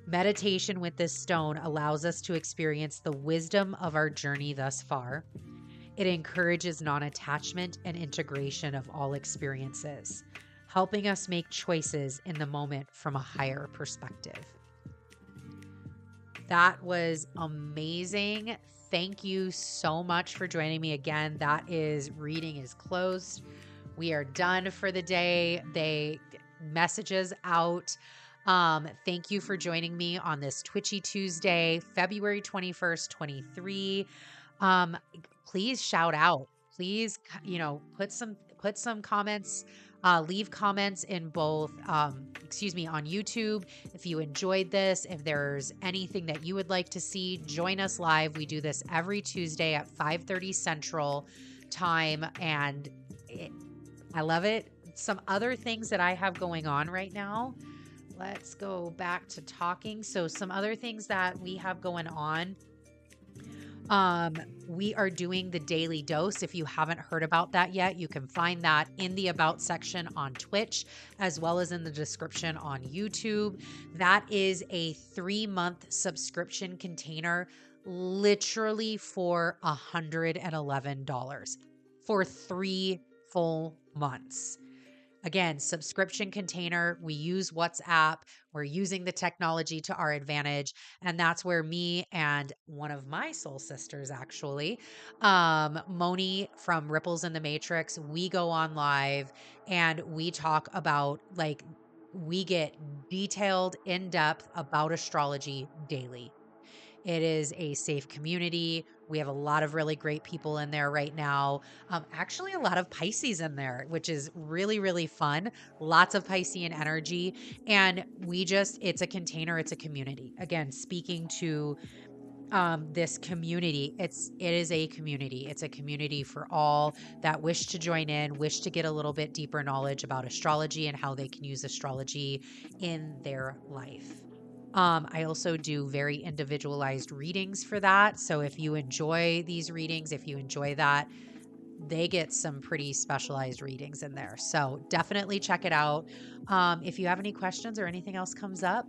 Meditation with this stone allows us to experience the wisdom of our journey thus far. It encourages non-attachment and integration of all experiences, helping us make choices in the moment from a higher perspective. That was amazing. Thank you so much for joining me again. Reading is closed. We are done for the day. Messages out. Thank you for joining me on this Twitchy Tuesday, February 21st, 23. Please shout out. Please, put some comments. Leave comments in both, on YouTube. If you enjoyed this, if there's anything that you would like to see, join us live. We do this every Tuesday at 5:30 Central time, and I love it. Some other things that I have going on right now. Let's go back to talking. So some other things that we have going on. We are doing the daily dose. If you haven't heard about that yet, you can find that in the About section on Twitch, as well as in the description on YouTube. That is a 3-month subscription container, literally for $111 for 3 full months. Again, subscription container. We use WhatsApp. We're using the technology to our advantage. And that's where me and one of my soul sisters, actually, Moni from Ripples in the Matrix, we go on live and we talk about we get detailed, in depth about astrology daily. It is a safe community. We have a lot of really great people in there right now. Actually, a lot of Pisces in there, which is really, really fun. Lots of Piscean energy. And it's a container, it's a community. Again, speaking to this community, it is a community. It's a community for all that wish to join in, wish to get a little bit deeper knowledge about astrology and how they can use astrology in their life. I also do very individualized readings for that. So if you enjoy these readings, if you enjoy that, they get some pretty specialized readings in there. So definitely check it out. If you have any questions or anything else comes up,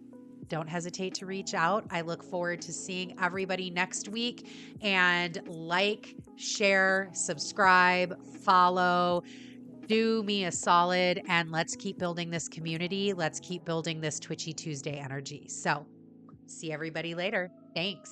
don't hesitate to reach out. I look forward to seeing everybody next week. And share, subscribe, follow. Do me a solid and let's keep building this community. Let's keep building this Twitchy Tuesday energy. So, see everybody later. Thanks.